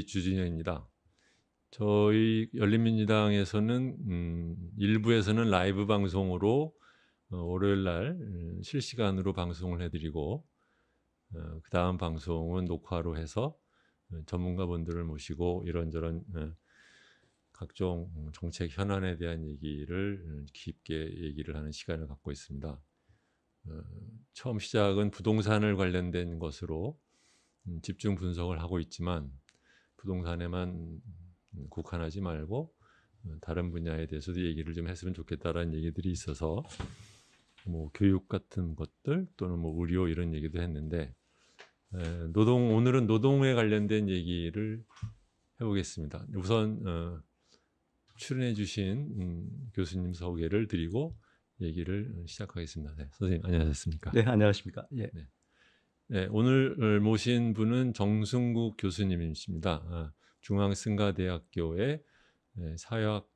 주진영입니다. 저희 열린민주당에서는 일부에서는 라이브 방송으로 월요일 날 실시간으로 방송을 해드리고 그 다음 방송은 녹화로 해서 전문가분들을 모시고 이런저런 각종 정책 현안에 대한 얘기를 깊게 얘기를 하는 시간을 갖고 있습니다. 처음 시작은 부동산을 관련된 것으로 집중 분석을 하고 있지만 부동산에만 국한하지 말고 다른 분야에 대해서도 얘기를 좀 했으면 좋겠다라는 얘기들이 있어서 뭐 교육 같은 것들 또는 뭐 의료 이런 얘기도 했는데 오늘은 노동에 관련된 얘기를 해보겠습니다. 우선 출연해 주신 교수님 소개를 드리고 얘기를 시작하겠습니다. 네, 선생님 안녕하셨습니까? 네, 안녕하십니까? 예. 네. 네, 오늘 모신 분은 정승국 교수님이십니다. 중앙승가대학교의 사회학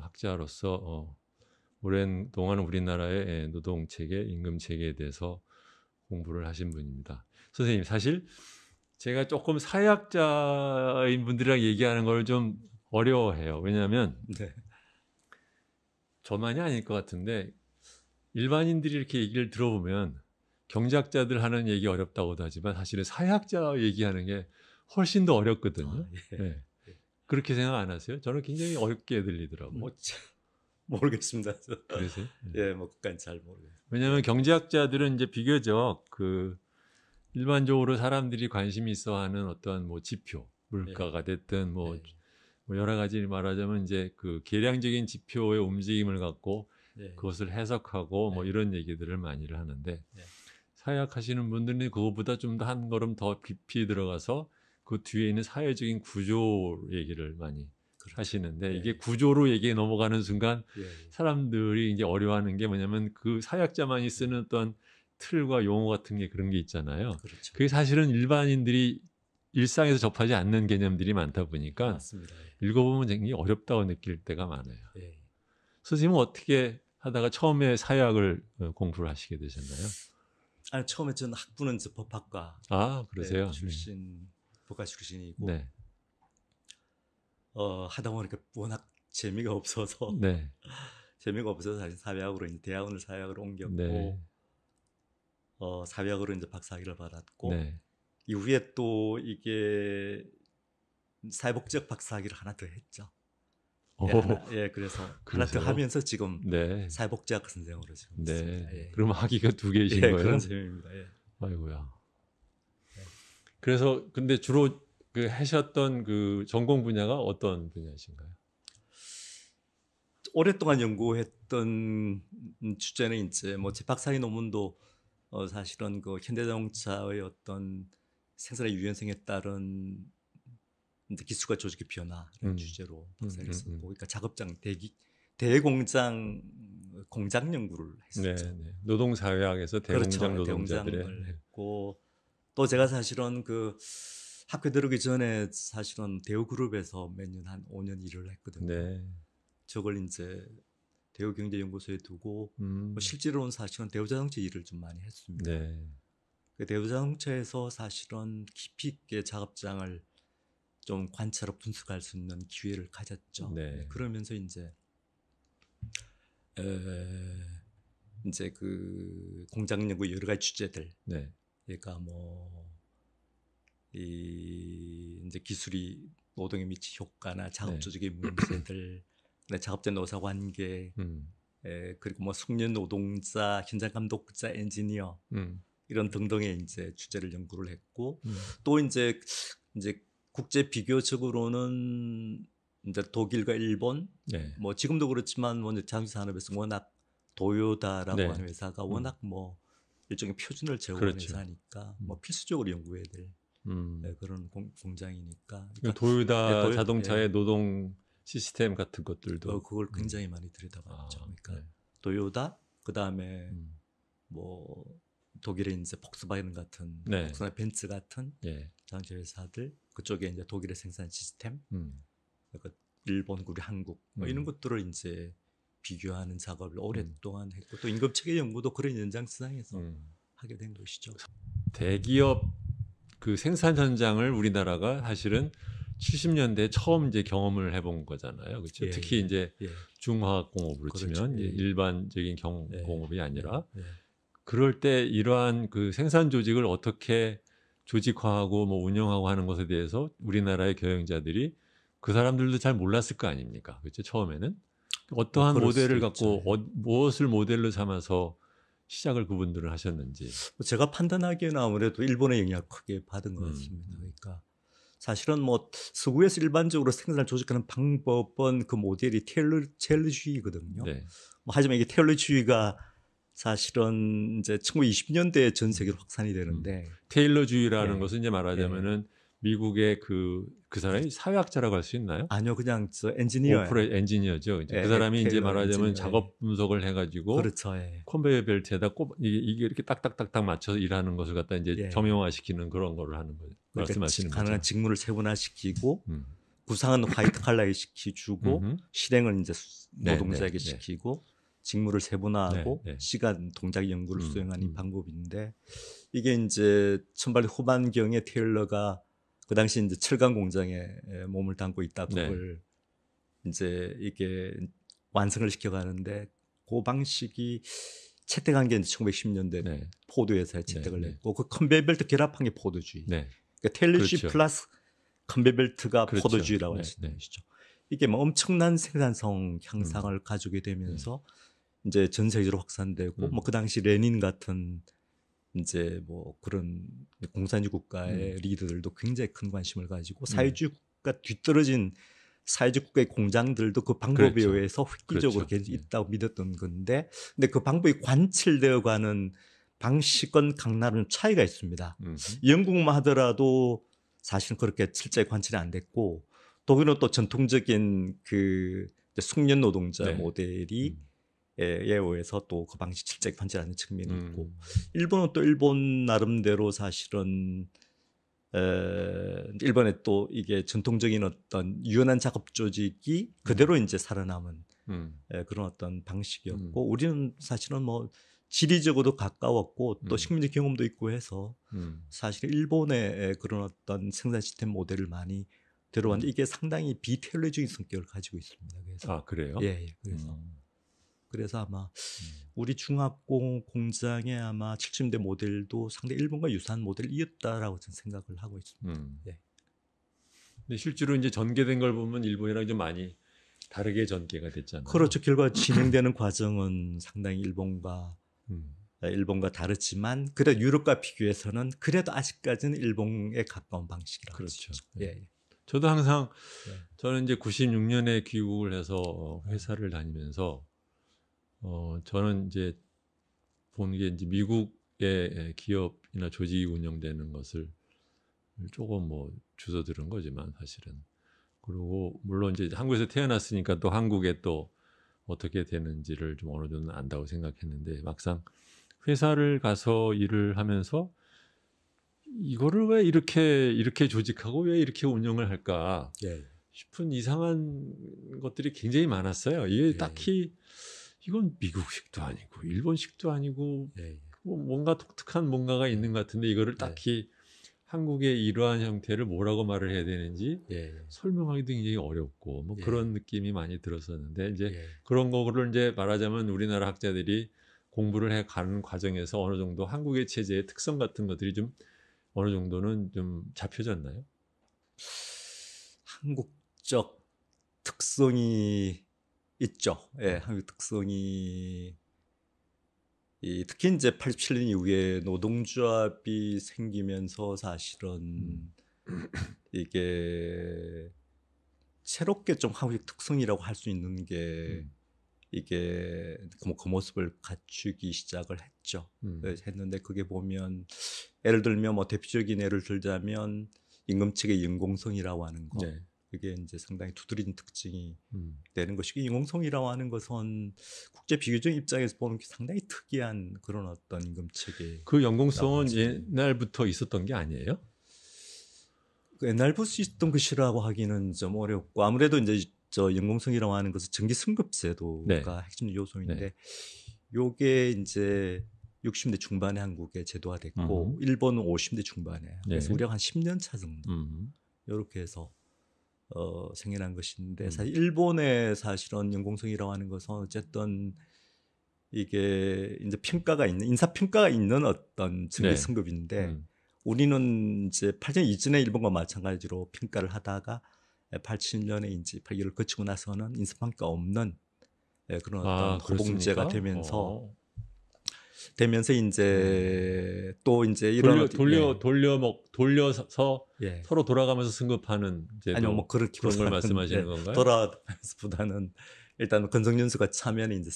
학자로서 오랜 동안 우리나라의 노동체계, 임금체계에 대해서 공부를 하신 분입니다. 선생님, 사실 제가 조금 사회학자인 분들이랑 얘기하는 걸 좀 어려워해요. 왜냐하면 네. 저만이 아닐 것 같은데 일반인들이 이렇게 얘기를 들어보면 경제학자들 하는 얘기 어렵다고도 하지만 사실은 사회학자 얘기하는 게 훨씬 더 어렵거든요. 예. 네. 그렇게 생각 안 하세요? 저는 굉장히 어렵게 들리더라고요. 모르겠습니다. 그러세요? 예, 뭐 그건 잘 모르겠어요. 왜냐하면 경제학자들은 이제 비교적 일반적으로 사람들이 관심이 있어하는 어떤 뭐 지표, 물가가 됐든 뭐 여러 가지 말하자면 이제 그 계량적인 지표의 움직임을 갖고 그것을 해석하고 뭐 이런 얘기들을 많이를 하는데 사회학 하시는 분들은 그거보다 좀 더 한 걸음 더 깊이 들어가서 그 뒤에 있는 사회적인 구조 얘기를 많이 하시는데 이게 구조로 얘기에 넘어가는 순간 사람들이 이제 어려워하는 게 뭐냐면 그 사회학자만이 쓰는 어떤 틀과 용어 같은 게 그런 게 있잖아요. 그렇죠. 그게 사실은 일반인들이 일상에서 접하지 않는 개념들이 많다 보니까 맞습니다. 읽어보면 굉장히 어렵다고 느낄 때가 많아요. 예. 선생님은 어떻게 하다가 처음에 사회학을 공부를 하시게 되셨나요? 아니, 처음에 저는 학부는 저 법학과 그러세요? 법과 출신이고 네. 하다 보니까 워낙 재미가 없어서 네. 사실 사회학으로 이제 대학원을 사회학으로 옮겼고 네. 사회학으로 이제 박사학위를 받았고 네. 이후에 또 이게 사회복지학 박사학위를 하나 더 했죠. 그래서 하나 더 하면서 지금 사회복지학 선생으로 지금 있습니다. 예. 그럼 학위가 2개이신 거예요? 그런 셈입니다. 아이고야. 그래서 근데 주로 그 하셨던 그 전공 분야가 어떤 분야이신가요? 오랫동안 연구했던 주제는 이제 뭐 제 박사학위 논문도 사실은 그 현대자동차의 어떤 생산의 유연성에 따른 이제 기술과 조직의 변화라는 주제로 박사학위를 썼고, 그러니까 작업장 대공장 연구를 했었죠. 노동사회학에서 대공장 노동자들의 대공장을 했고, 또 제가 사실은 그 학교 들어오기 전에 사실은 대우그룹에서 몇 년 한 5년 일을 했거든요. 저걸 이제 대우경제연구소에 두고 실제로는 사실은 대우자동차 일을 좀 많이 했습니다. 그 대우자동차에서 사실은 깊이 있게 작업장을 좀 관찰하고 분석할 수 있는 기회를 가졌죠. 그러면서 이제 그 공장 연구 여러 가지 주제들, 그러니까 뭐 이제 기술이 노동에 미치 효과나 작업 조직의 문제들, 작업자 노사 관계, 그리고 뭐 숙련 노동자, 현장 감독자, 엔지니어 이런 등등의 이제 주제를 연구를 했고, 또 이제 국제 비교적으로는 이제 독일과 일본, 뭐 지금도 그렇지만 뭐 자동차 산업에서 워낙 도요다라고 하는 회사가 워낙 뭐 일종의 표준을 제공하는 회사니까 뭐 필수적으로 연구해야 될 그런 공장이니까. 그러니까 도요다 자동차의 노동 시스템 같은 것들도 그걸 굉장히 많이 들여다봤죠. 그러니까 도요다, 그 다음에 뭐 독일의 이제 폭스바겐 같은, 폭스나 벤츠 같은 자동차 회사들, 그쪽에 이제 독일의 생산 시스템, 그러니까 일본, 우리 한국 뭐 이런 것들을 이제 비교하는 작업을 오랫동안 했고, 또 임금체계 연구도 그런 연장선상에서 하게 된 것이죠. 대기업 그 생산 현장을 우리나라가 사실은 70년대 처음 이제 경험을 해본 거잖아요. 그렇죠? 예, 특히 이제 예. 중화학공업으로 그렇죠. 치면 예. 일반적인 예. 공업이 아니라 예. 그럴 때 이러한 그 생산 조직을 어떻게 조직화하고 뭐 운영하고 하는 것에 대해서 우리나라의 경영자들이 그 사람들도 잘 몰랐을 거 아닙니까? 그렇죠? 처음에는 어떠한 그럴 수도 모델을 있죠. 갖고 예. 무엇을 모델로 삼아서 시작을 그분들은 하셨는지. 제가 판단하기에는 아무래도 일본의 영향을 크게 받은 것 같습니다. 그러니까 사실은 뭐 서구에서 일반적으로 생산을 조직하는 방법은 그 모델이 테일러주의거든요. 네. 뭐 하지만 이게 테일러주의가 사실은 이제 1920년대에 전 세계로 확산이 되는데 테일러주의라는 예. 것은 이제 말하자면은 미국의 그 사람이 사회학자라고 할 수 있나요? 아니요, 그냥 저 엔지니어예요. 엔지니어죠. 이제 예, 그 사람이 이제 테일러 말하자면 엔지니어. 작업 분석을 해가지고 그렇죠. 예. 컨베이어 벨트에다 이게 이렇게 딱딱딱딱 맞춰서 일하는 것을 갖다 이제 예. 정형화시키는 그런 거를 하는 거예요. 그러니까 말씀하시는 가능한 거죠. 직무를 세분화시키고 구상은 화이트 칼라에 시키주고 실행을 이제 노동자에게 시키고 직무를 세분화하고 시간 동작 연구를 수행하는 방법인데 이게 이제 1800 후반경에 테일러가 그 당시 이제 철강 공장에 몸을 담고 있다 그걸 이제 이게 완성을 시켜가는데 그 방식이 채택한 게 이제 1910년대 포드 회사에 채택을 했고 그 컨베이어벨트 결합한 게 포드주의. 그러니까 테일러주의 그렇죠. 플러스 컨베이어벨트가 그렇죠. 포드주의라고 할 수 있는 것이죠. 이게 뭐 엄청난 생산성 향상을 가지게 되면서 이제 전 세계적으로 확산되고 뭐 그 당시 레닌 같은 이제 뭐 그런 공산주의 국가의 리더들도 굉장히 큰 관심을 가지고 사회주의 국가 뒤떨어진 사회주의 국가의 공장들도 그 방법에 의해서 획기적으로 계속 있다고 믿었던 건데 근데 그 방법이 관철되어 가는 방식은 각 나라는 차이가 있습니다. 영국만 하더라도 사실은 그렇게 실제 관철이 안 됐고 독일은 또 전통적인 그 숙련 노동자 모델이 에 의해서 또 그 방식 실제 관철하는 측면이 있고 일본은 또 일본 나름대로 사실은 일본에 또 이게 전통적인 어떤 유연한 작업 조직이 그대로 이제 살아남은 그런 어떤 방식이었고 우리는 사실은 뭐 지리적으로도 가까웠고 또 식민지 경험도 있고 해서 사실 일본의 그런 어떤 생산 시스템 모델을 많이 들어왔는데 이게 상당히 비테일러적인 성격을 가지고 있습니다. 그래서 아 그래요? 예, 그래서 아마 우리 중화공 공장의 아마 70년대 모델도 상당히 일본과 유사한 모델이었다라고 저는 생각을 하고 있습니다. 예. 근데 실제로 이제 전개된 걸 보면 일본이랑 좀 많이 다르게 전개가 됐잖아요. 그렇죠. 결과 진행되는 과정은 상당히 일본과 다르지만 그래도 유럽과 비교해서는 그래도 아직까지는 일본에 가까운 방식이라고 그렇죠. 예. 저도 항상 저는 이제 96년에 귀국을 해서 회사를 다니면서 저는 이제 본 게 이제 미국의 기업이나 조직이 운영되는 것을 조금 뭐 주워 들은 거지만 사실은 그리고 물론 이제 한국에서 태어났으니까 또 한국에 또 어떻게 되는지를 좀 어느 정도 안다고 생각했는데 막상 회사를 가서 일을 하면서 이거를 왜 이렇게 조직하고 왜 이렇게 운영을 할까 싶은 이상한 것들이 굉장히 많았어요. 이게 딱히 이건 미국식도 아니고 일본식도 아니고 뭔가 독특한 뭔가가 있는 것 같은데 이거를 딱히 한국의 이러한 형태를 뭐라고 말을 해야 되는지 설명하기도 굉장히 어렵고 뭐 그런 느낌이 많이 들었었는데 이제 그런 거를 이제 말하자면 우리나라 학자들이 공부를 해 가는 과정에서 어느 정도 한국의 체제의 특성 같은 것들이 좀 어느 정도는 좀 잡혀졌나요? 한국적 특성이 있죠. 한국 특성이 특히 이제 87년 이후에 노동조합이 생기면서 사실은 이게 새롭게 좀 한국의 특성이라고 할 수 있는 게 이게 그 모습을 갖추기 시작을 했죠. 했는데 그게 보면 예를 들면 뭐 대표적인 예를 들자면 임금 측의 연공성이라고 하는 거. 그게 이제 상당히 두드러진 특징이 되는 것이고 인공성이라고 하는 것은 국제 비교적 입장에서 보면 상당히 특이한 그런 어떤 임금 체계. 그 연공성은 옛날부터 있었던 게 아니에요? 옛날부터 있었던 것이라고 하기는 좀 어렵고 아무래도 이제 저 연공성이라고 하는 것은 정기 승급제도가 핵심 요소인데 요게 이제 60대 중반에 한국에 제도화됐고 일본은 50대 중반에 그래서 우리가 한 10년 차 정도 이렇게 해서 생겨난 것인데 사실 일본의 사실은 연공성이라고 하는 것은 어쨌든 이게 이제 평가가 있는 인사 평가가 있는 어떤 증기 승급인데 우리는 이제 8년 이전에 일본과 마찬가지로 평가를 하다가 87년에 이제 이걸 거치고 나서는 인사 평가 없는 그런 어떤 고봉제가 되면서 이제 또 이제 이런 돌려서 서로 돌아가면서 승급하는 이제 아니요 뭐 그런 걸 말씀하시는 건가요? 돌아가면서보다는 일단 건성연수가 차면 이제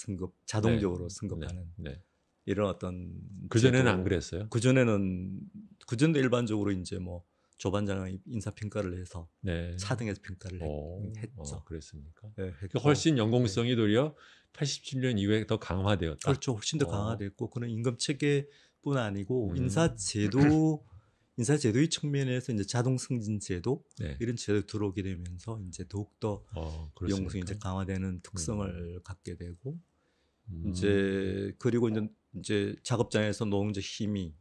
자동적으로 승급하는 이런 어떤 그 전에는 안 그랬어요? 그 전도 일반적으로 이제 뭐 조반장이 인사 평가를 해서 차등해서 평가를 했죠. 그랬습니까? 훨씬 연공성이 도리어 87년 이후에 더 강화되었다. 그렇죠. 훨씬 더 강화됐고 그런 임금 체계뿐 아니고 인사제도의 측면에서 이제 자동 승진 제도 이런 제도 들어오게 되면서 이제 더욱 더 연공성이 이제 강화되는 특성을 갖게 되고 이제 그리고 이제 작업장에서 노동자 힘이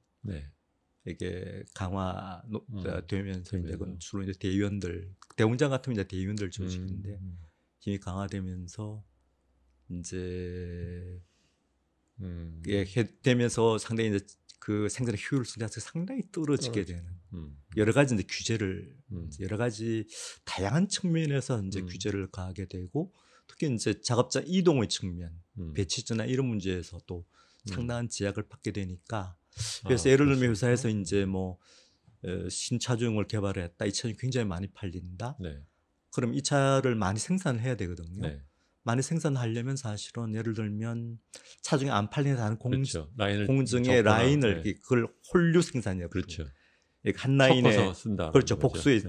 이게 강화되면서 이제 주로 이제 대의원들 대공장 같으면 이제 대의원들 조직인데 힘이 강화되면서 이제 되면서 상당히 이제 그 생산의 효율성이 상당히 떨어지게 되는 여러 가지 이제 규제를 여러 가지 다양한 측면에서 이제 규제를 가하게 되고 특히 이제 작업장 이동의 측면, 배치제나 이런 문제에서 또 상당한 제약을 받게 되니까 그래서 예를 들면 회사에서 이제 뭐 신차종을 개발했다, 이 차종이 굉장히 많이 팔린다. 그럼 이 차를 많이 생산해야 되거든요. 많이 생산하려면 사실은 예를 들면 차종이 안 팔리는 다른 공정의 라인을 그걸 홀류 생산이에요. 그렇죠. 한 라인에 쓴다. 그렇죠. 복수의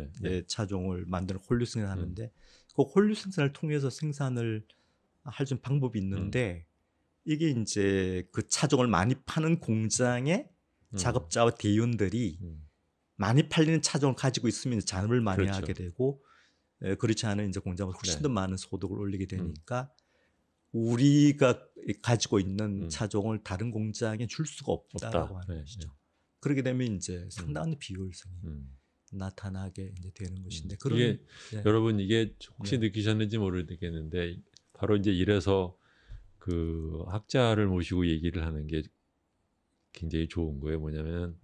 차종을 만드는 홀류 생산하는데 그 홀류 생산을 통해서 생산을 할 수 있는 방법이 있는데 이게 이제 그 차종을 많이 파는 공장의 작업자와 대의원들이 많이 팔리는 차종을 가지고 있으면 잔업을 많이 하게 되고 그렇지 않은 이제 공장은 훨씬 더 많은 소득을 올리게 되니까 우리가 가지고 있는 차종을 다른 공장에 줄 수가 없다라고 하는 것이죠. 그렇게 되면 이제 상당한 비효율성이 나타나게 이제 되는 것인데 이게 여러분 이게 혹시 느끼셨는지 모르겠는데 바로 이제 이래서 그 학자를 모시고 얘기를 하는 게 굉장히 좋은 거예요. 뭐냐면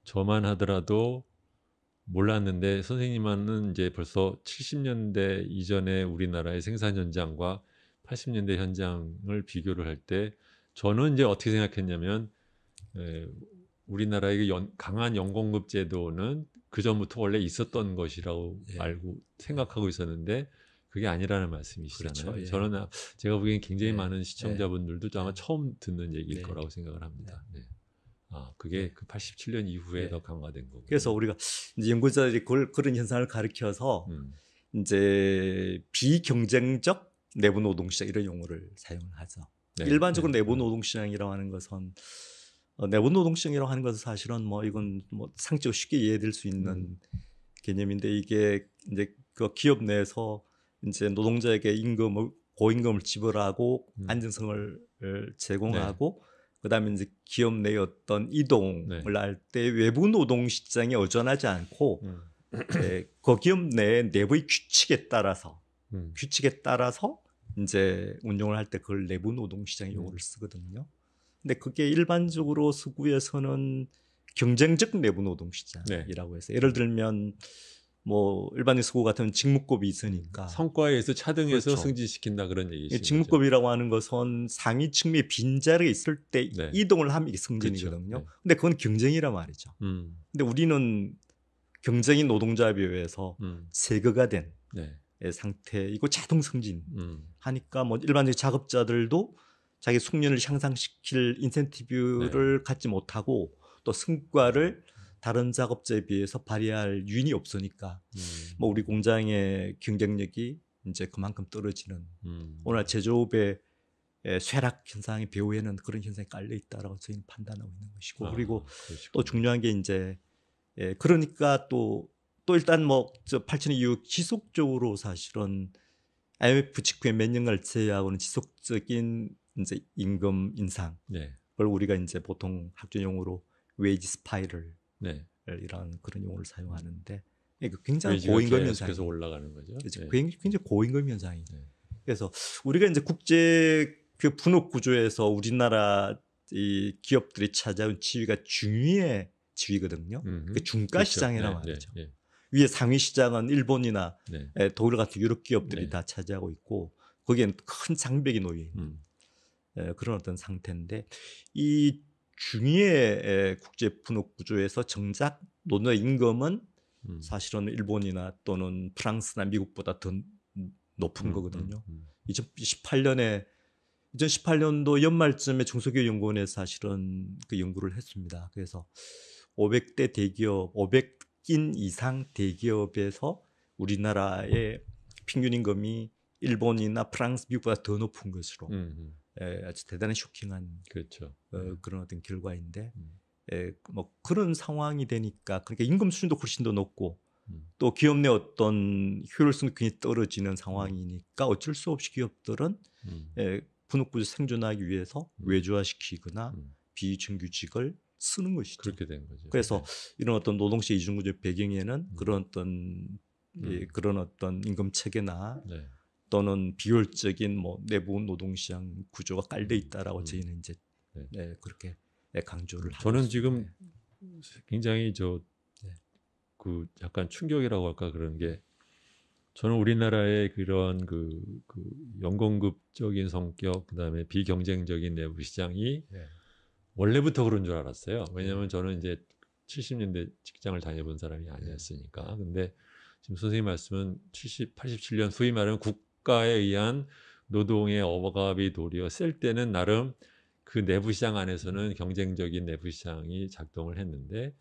저만 하더라도 몰랐는데 선생님은 이제 벌써 70년대 이전에 우리나라의 생산 현장과 80년대 현장을 비교를 할 때 저는 이제 어떻게 생각했냐면 우리나라의 강한 연공급 제도는 그 전부터 원래 있었던 것이라고 알고 생각하고 있었는데 그게 아니라는 말씀이시잖아요. 그렇죠. 저는 제가 보기엔 굉장히 많은 시청자분들도 아마 처음 듣는 얘기일 거라고 생각을 합니다. 그게 그 87년 이후에 더 강화된 거고. 그래서 우리가 이제 연구자들이 그런 현상을 가리켜서 이제 비경쟁적 내부 노동시장 이런 용어를 사용을 하죠. 일반적으로 내부 노동시장이라고 하는 것은 내부 노동시장이라고 하는 것은 사실은 뭐 이건 뭐 상식적으로 쉽게 이해될 수 있는 개념인데 이게 이제 그 기업 내에서 이제 노동자에게 고임금을 지불하고 안정성을 제공하고 그다음에 이제 기업 내의 어떤 이동을 할 때 외부 노동 시장에 의존하지 않고 그 기업 내 내부의 규칙에 따라서 이제 운영을 할 때 그걸 내부 노동 시장의 용어를 쓰거든요. 근데 그게 일반적으로 서구에서는 경쟁적 내부 노동 시장이라고 해서 예를 들면 뭐 일반적 서구 같은 직무급이 있으니까 성과에 의해서 차등해서 승진시킨다 그런 얘기죠. 직무급이라고 하는 것은 상위 측면에 빈자리가 있을 때 이동을 하면 이게 승진이거든요. 근데 그건 경쟁이란 말이죠. 근데 우리는 경쟁인 노동조합에 의해서 제거가 된 상태이고 자동 승진 하니까 뭐 일반적인 작업자들도 자기 숙련을 향상시킬 인센티브를 갖지 못하고 또 성과를 다른 작업자에 비해서 발휘할 유인이 없으니까 뭐 우리 공장의 경쟁력이 이제 그만큼 떨어지는 오늘 제조업의 쇠락 현상의 배후에는 그런 현상이 깔려 있다라고 저희는 판단하고 있는 것이고 그리고 또 중요한 게 이제 그러니까 또 일단 뭐 저 80년 이후 지속적으로 사실은 IMF 직후에 몇 년간을 제외하고는 지속적인 이제 임금 인상 그걸 우리가 이제 보통 학術용어로 웨이지 스파이럴 이런 그런 용어를 사용하는데 굉장히 고임금 현상이 계속 올라가는 거죠. 굉장히 고임금 현상이. 그래서 우리가 이제 국제 그 분업 구조에서 우리나라 이 기업들이 찾아온 지위가 중위의 지위거든요. 그 중가 그렇죠. 시장이란 말이죠. 위에 상위 시장은 일본이나 독일 같은 유럽 기업들이 다 차지하고 있고 거기에는 큰 장벽이 놓여 있는 그런 어떤 상태인데 이 중위의 국제 분업 구조에서 정작 노동자 임금은 사실은 일본이나 또는 프랑스나 미국보다 더 높은 거거든요. 2018년도 연말쯤에 중소기업연구원에서 사실은 그 연구를 했습니다. 그래서 500대 대기업, 500인 이상 대기업에서 우리나라의 평균 임금이 일본이나 프랑스, 미국보다 더 높은 것으로 아주 대단히 쇼킹한 그렇죠. 그런 어떤 결과인데 뭐 그런 상황이 되니까 그러니까 임금 수준도 훨씬 더 높고 또 기업 내 어떤 효율성도 굉장히 떨어지는 상황이니까 어쩔 수 없이 기업들은 분업구조 생존하기 위해서 외주화시키거나 비정규직을 쓰는 것이죠. 그렇게 된 거죠. 그래서 이런 어떤 노동시장 이중구조 배경에는 그런 어떤 임금 체계나 또는 비효율적인 뭐 내부 노동시장 구조가 깔려 있다라고 저희는 이제 그렇게 강조를 하고 저는 있습니다. 지금 굉장히 그 약간 충격이라고 할까 그런 게 저는 우리나라의 그런 그 연공급적인 성격 그다음에 비경쟁적인 내부 시장이 원래부터 그런 줄 알았어요. 왜냐하면 저는 이제 70년대 직장을 다녀본 사람이 아니었으니까. 근데 지금 선생님 말씀은 87년 소위 말하면 국가에 의한 노동의 억압이 도리어 셀 때는 나름 그 내부 시장 안에서는 경쟁적인 내부 시장이 작동을 했는데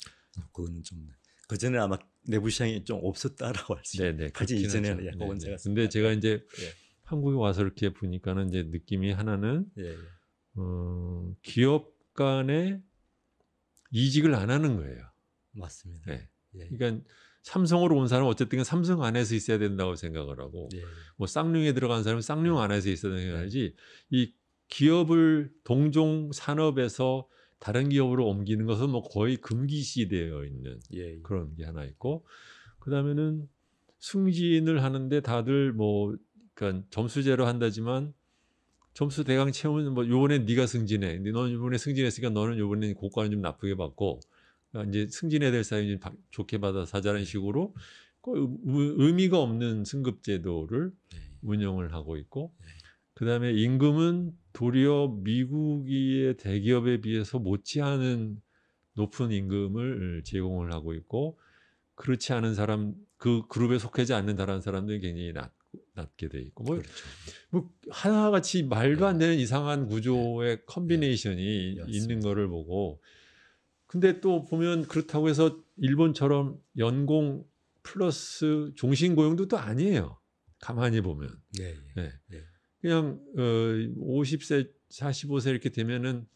그거는 좀 그전에 아마 내부 시장이 좀 없었다라고 할 수 있어요. 네네. 가지 이전에는 약간 원제가. 근데 제가 이제 한국에 와서 이렇게 보니까는 이제 느낌이 하나는 기업 간에 이직을 안 하는 거예요. 맞습니다. 그러니까 삼성으로 온 사람은 어쨌든 삼성 안에서 있어야 된다고 생각을 하고 뭐 쌍용에 들어간 사람은 쌍용 안에서 있어야 된다고 생각하지 이 기업을 동종 산업에서 다른 기업으로 옮기는 것은 뭐 거의 금기시되어 있는 그런 게 하나 있고 그다음에는 승진을 하는데 다들 뭐 그러니까 점수제로 한다지만 점수 대강 채우면 뭐 요번에 네가 승진해. 근데 너는 요번에 승진했으니까 너는 요번에 고가는 좀 나쁘게 받고 그러니까 이제 승진해야 될 사람이 좋게 받아서 하자는 식으로 의미가 없는 승급 제도를 운영을 하고 있고 그다음에 임금은 도리어 미국의 대기업에 비해서 못지않은 높은 임금을 제공을 하고 있고 그렇지 않은 사람 그 그룹에 속하지 않는 다른 사람들이 굉장히 낮게 돼 있고 뭐 하나같이 말도 안 되는 이상한 구조의 컨비네이션이 있는 거를 보고 근데 또 보면 그렇다고 해서 일본처럼 연공 플러스 종신 고용도 또 아니에요. 가만히 보면. 그냥 50세, 45세 이렇게 되면은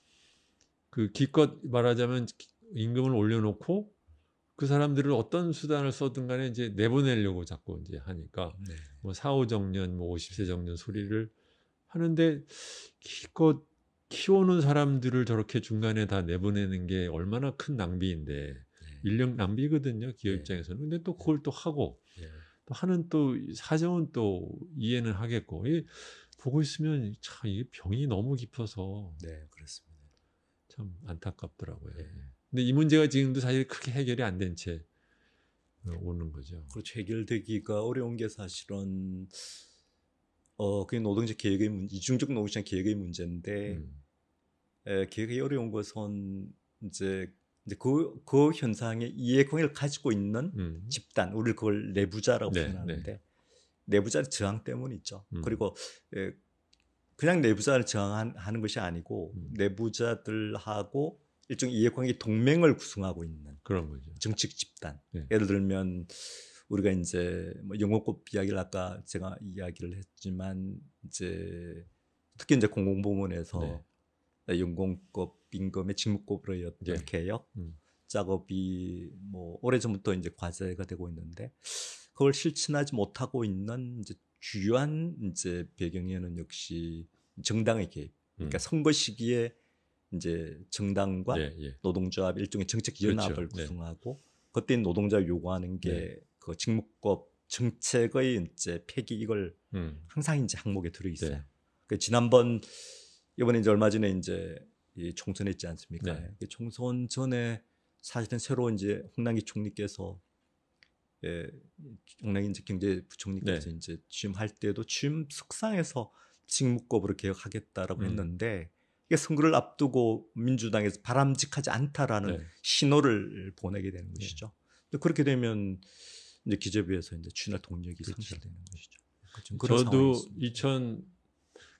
그 기껏 말하자면 임금을 올려놓고 그 사람들을 어떤 수단을 써든 간에 이제 내보내려고 자꾸 이제 하니까 뭐 4, 5정년, 뭐 50세 정년 소리를 하는데 기껏 키워놓은 사람들을 저렇게 중간에 다 내보내는 게 얼마나 큰 낭비인데 인력 낭비거든요. 기업 입장에서는. 근데 또 그걸 또 하고 또 하는 또 사정은 또 이해는 하겠고 보고 있으면 참 이게 병이 너무 깊어서 그렇습니다. 참 안타깝더라고요. 근데 이 문제가 지금도 사실 크게 해결이 안 된 채 오는 거죠. 그렇죠. 해결되기가 어려운 게 사실은 그게 노동자 계획의 문제, 이중적 노동시장 계획의 문제인데 계획이 어려운 것은 이제 그 현상의 이해관계를 가지고 있는 집단, 우리 그걸 내부자라고 표현하는데 내부자의 저항 때문이죠. 그리고 그냥 내부자를 저항하는 것이 아니고 내부자들하고 일종의 이해관계 동맹을 구성하고 있는 그런 거죠. 정치적 집단. 예를 들면 우리가 이제 뭐 영어법 이야기를 아까 제가 이야기를 했지만 이제 특히 이제 공공부문에서 연공급 임금의 직무급으로였던 개혁 작업이 뭐 오래전부터 이제 과제가 되고 있는데 그걸 실천하지 못하고 있는 이제 주요한 이제 배경에는 역시 정당의 개입. 그러니까 선거 시기에 이제 정당과 노동조합 일종의 정책 연합을 구성하고 그때 노동자 요구하는 게 그 직무법 정책의 이제 폐기 이걸 항상 이제 항목에 들어 있어요. 네. 그 지난번 이번에 이제 얼마 전에 이제 이 총선했지 않습니까? 네. 그 총선 전에 사실은 새로 이제 홍남기 총리께서 홍남기 이제 경제부총리께서 네. 이제 취임할 때도 취임 석상에서 직무법으로 개혁하겠다라고 했는데 이게 선거를 앞두고 민주당에서 바람직하지 않다라는 네. 신호를 보내게 되는 것이죠. 근데 그렇게 되면 이제 기재부에서 이제 추진할 동력이 그렇죠. 상실되는 것이죠. 그런 저도 상황이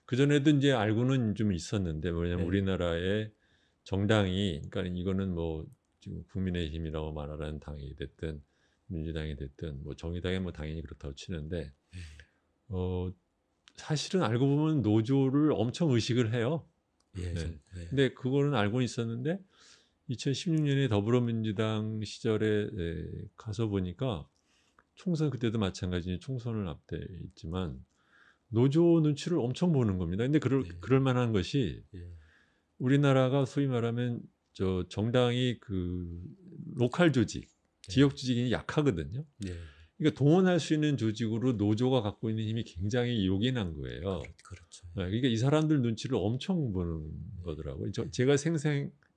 그전에도 이제 알고는 좀 있었는데 뭐냐면 네. 우리나라의 정당이 그러니까 이거는 뭐 지금 국민의힘이라고 말하는 당이 됐든 민주당이 됐든 뭐 정의당이 뭐 당연히 그렇다고 치는데 사실은 알고 보면 노조를 엄청 의식을 해요. 예, 네. 예. 근데 그거는 알고 있었는데 2016년에 더불어민주당 시절에 가서 보니까 총선 그때도 마찬가지 총선을 앞대 있지만 노조 눈치를 엄청 보는 겁니다. 근데 그럴 만한 것이 우리나라가 소위 말하면 저 정당이 그 로컬 조직, 지역 조직이 약하거든요. 그러니까 동원할 수 있는 조직으로 노조가 갖고 있는 힘이 굉장히 요긴한 거예요. 그렇죠. 그러니까 이 사람들 눈치를 엄청 보는 거더라고요. 제가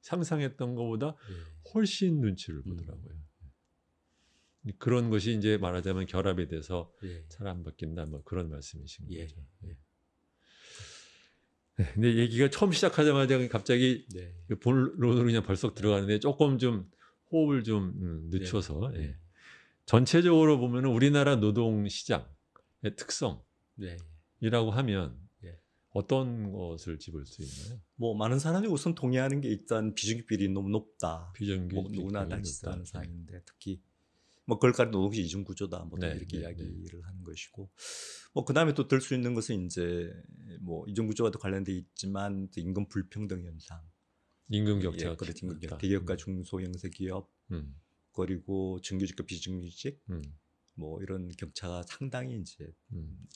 상상했던 것보다 훨씬 눈치를 보더라고요. 그런 것이 이제 말하자면 결합이 돼서 잘 안 바뀐다 뭐 그런 말씀이신 거죠. 근데 얘기가 처음 시작하자마자 갑자기 본론으로 그냥 벌써 들어가는데 조금 좀 호흡을 좀 늦춰서 전체적으로 보면 우리나라 노동 시장의 특성이라고 하면 어떤 것을 짚을 수 있나요? 뭐 많은 사람이 우선 동의하는 게 일단 비정규직 비율이 너무 높다. 비정규직 뭐 누구나 다 지적하는 사항인데 특히 뭐 그걸까지 노동시 이중 구조다 뭐 이렇게 이야기를 하는 것이고 뭐 그다음에 또 들 수 있는 것은 이제 뭐 이중 구조와도 관련돼 있지만 임금 불평등 현상, 임금 격차가 그렇죠. 대기업과 중소형세 기업 그리고 정규직과 비정규직 뭐 이런 격차가 상당히 이제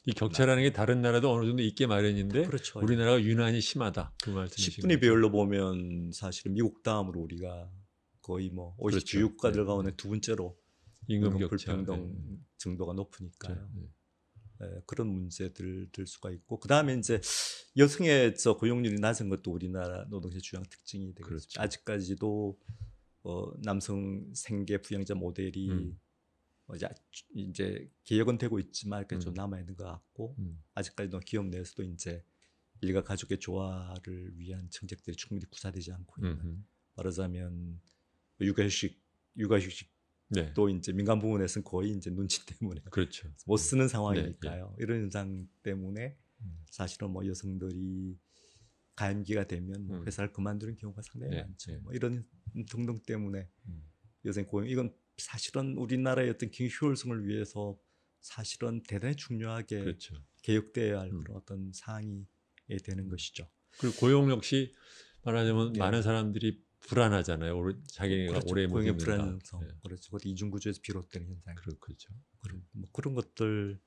이 격차라는 게 다른 나라도 어느 정도 있게 마련인데 그렇죠. 우리나라가 유난히 심하다 그 말씀이신 10분위 배열로 보면 사실은 미국 다음으로 우리가 거의 뭐 OECD 주요국가들 가운데 두 번째로 임금 불평등 정도가 높으니까요. 그런 문제들 들 수가 있고 그다음에 이제 여성의 고용률이 낮은 것도 우리나라 노동시장 주요 특징이 되겠죠. 그렇죠. 아직까지도 남성 생계 부양자 모델이 이제 개혁은 되고 있지만 좀 남아 있는 것 같고 아직까지도 기업 내에서도 이제 일가 가족의 조화를 위한 정책들이 충분히 구사되지 않고 있는 말하자면 육아휴식 또 이제 민간 부문에서는 거의 이제 눈치 때문에 못 쓰는 상황이니까요. 이런 현상 때문에 사실은 뭐 여성들이 가임기가 되면 뭐 회사를 그만두는 경우가 상당히 많죠. 뭐 이런 등등 때문에 여성 고용 이건 사실은 우리나라의 어떤 경영 효율성을 위해서 사실은 대단히 중요하게 개혁돼야 할 그런 어떤 사항이 되는 것이죠. 그리고 고용 역시 말하자면 많은 사람들이 불안하잖아요. 자기가 오래 못 고용의 있는다. 불안성, 그렇죠. 그것도 이중구조에서 비롯되는 현상. 그렇죠. 뭐 그런 것들을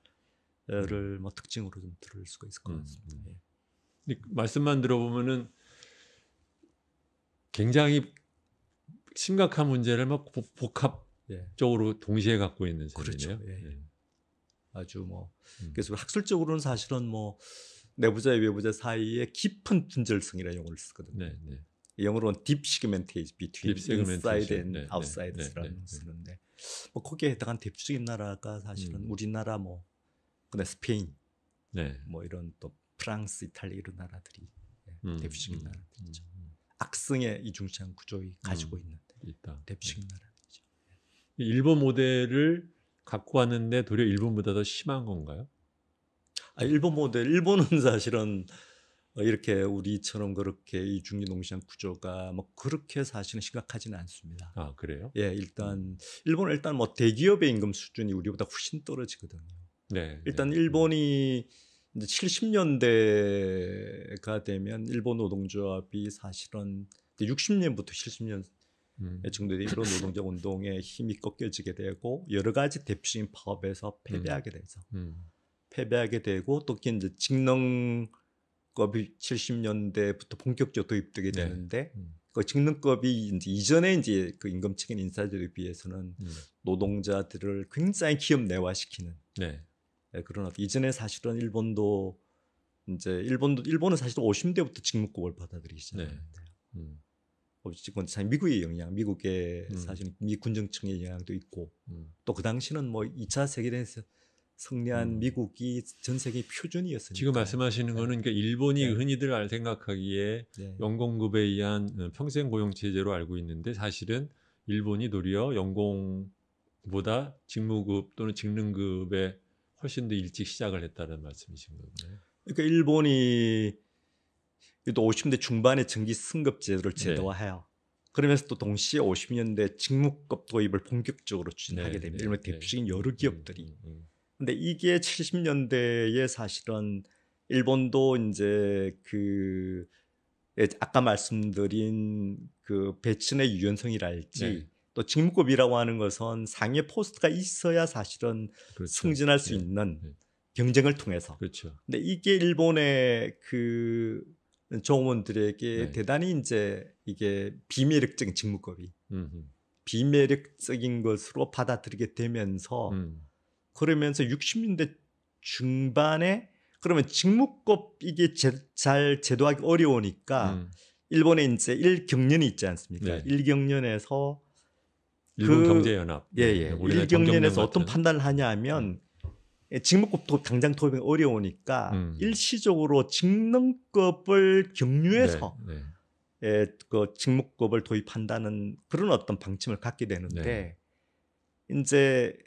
뭐 특징으로 좀 들을 수가 있을 것 같습니다. 말씀만 들어보면은 굉장히 심각한 문제를 막 복합적으로 동시에 갖고 있는 셈이네요. 그렇죠. 아주 뭐 그래서 학술적으로는 사실은 뭐 내부자와 외부자 사이에 깊은 분절성이라는 용어를 쓰거든요. 영어로는 deep segmentation between inside and outside라는 쓰는데 뭐 거기에 해당한 대표적인 나라가 사실은 우리나라 뭐 그다음 스페인 뭐 이런 또 프랑스, 이탈리아 이런 나라들이 대표적인 나라들이죠. 악성의 이중시장 구조를 가지고 있는 대표적인 나라들이죠. 일본 모델을 갖고 왔는데 도리어 일본보다 더 심한 건가요? 일본 모델, 일본은 사실은 이렇게 우리처럼 그렇게 이중기 농시장 구조가 뭐 그렇게 사실은 심각하지는 않습니다. 아 그래요? 일단 일본은 뭐 대기업의 임금 수준이 우리보다 훨씬 떨어지거든요. 일단 일본이 이제 70년대가 되면 일본 노동조합이 사실은 60년부터 70년 정도 된 일본 노동자 운동의 힘이 꺾여지게 되고 여러 가지 대표적인 파업에서 패배하게 되죠. 패배하게 되고 또 이제 직능급이 70년대부터 본격적으로 도입되게 되는데 그 직능급이 이제 이전에 이제 그 임금층인 인사들에 비해서는 노동자들을 굉장히 기업 내화시키는 네. 그런 이전에 사실은 일본은 사실 50년대부터 직무급을 받아들이기 시작했는데요. 지금 미국의 영향, 미국의 사실 미 군정층의 영향도 있고 또 그 당시는 뭐 2차 세계대전에서 승리한 미국이 전 세계 표준이었으니까. 지금 말씀하시는 거는 그러니까 일본이 네. 흔히들 생각하기에 네. 연공급에 의한 평생 고용 체제로 알고 있는데 사실은 일본이 도리어 연공보다 직무급 또는 직능급에 훨씬 더 일찍 시작을 했다는 말씀이신 거군요. 그러니까 일본이 또 50년대 중반에 정기 승급 제도를 제도화해요. 그러면서 또 동시에 50년대 직무급 도입을 본격적으로 추진하게 됩니다. 일본 대표적인 여러 기업들이. 근데 이게 70년대에 사실은 일본도 이제 그 아까 말씀드린 그 배치의 유연성이랄지 또 직무급이라고 하는 것은 상위 포스트가 있어야 사실은 승진할 수 있는 경쟁을 통해서. 그렇죠. 근데 이게 일본의 그 정원들에게 대단히 이제 이게 비매력적인 직무급이 비매력적인 것으로 받아들이게 되면서 그러면서 60년대 중반에 그러면 직무급 이게 잘 제도하기 어려우니까 일본에 이제 1경련이 있지 않습니까? 1경련에서 일본 경제연합. 1경련에서 어떤 판단을 하냐면 직무급 당장 도입이 어려우니까 일시적으로 직능급을 경유해서 그 직무급을 도입한다는 그런 어떤 방침을 갖게 되는데 이제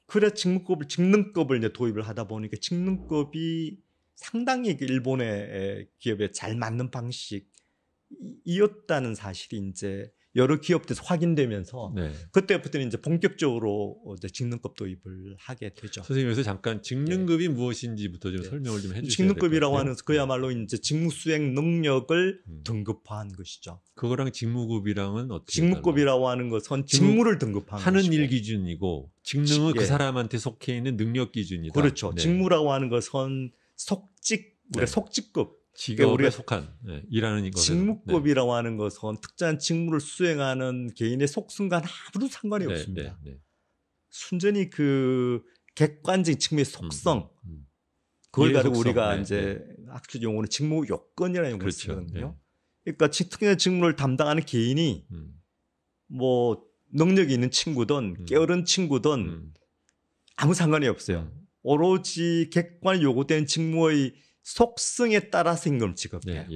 그래 직능급을 이제 도입을 하다 보니까 직능급이 상당히 일본의 기업에 잘 맞는 방식이었다는 사실이 이제 여러 기업들에서 확인되면서 그때부터는 이제 본격적으로 이제 직능급 도입을 하게 되죠. 선생님 여기서 잠깐 직능급이 무엇인지부터 좀 설명을 좀 해주셔야 직능급이라고 하는 그야말로 이제 직무 수행 능력을 등급화한 것이죠. 그거랑 직무급이랑은 어떻게? 직무급이라고 하는 것은 직무를 등급하는 하는 것이고. 일 기준이고 직능은 그 사람한테 속해 있는 능력 기준이다. 그렇죠. 직무라고 하는 것은 속직급. 직업에 속한 일하는 것. 직무급이라고 하는 것은 특정한 직무를 수행하는 개인의 속성과는 아무런 상관이 없습니다. 순전히 그 객관적인 직무의 속성, 그걸 가지고 우리가 이제 학술 용어는 직무 요건이라는 용어를 쓰거든요. 그러니까 특정한 직무를 담당하는 개인이 뭐 능력이 있는 친구든 게으른 친구든 아무 상관이 없어요. 오로지 객관이 요구된 직무의 속성에 따라서 임금을 지급해요.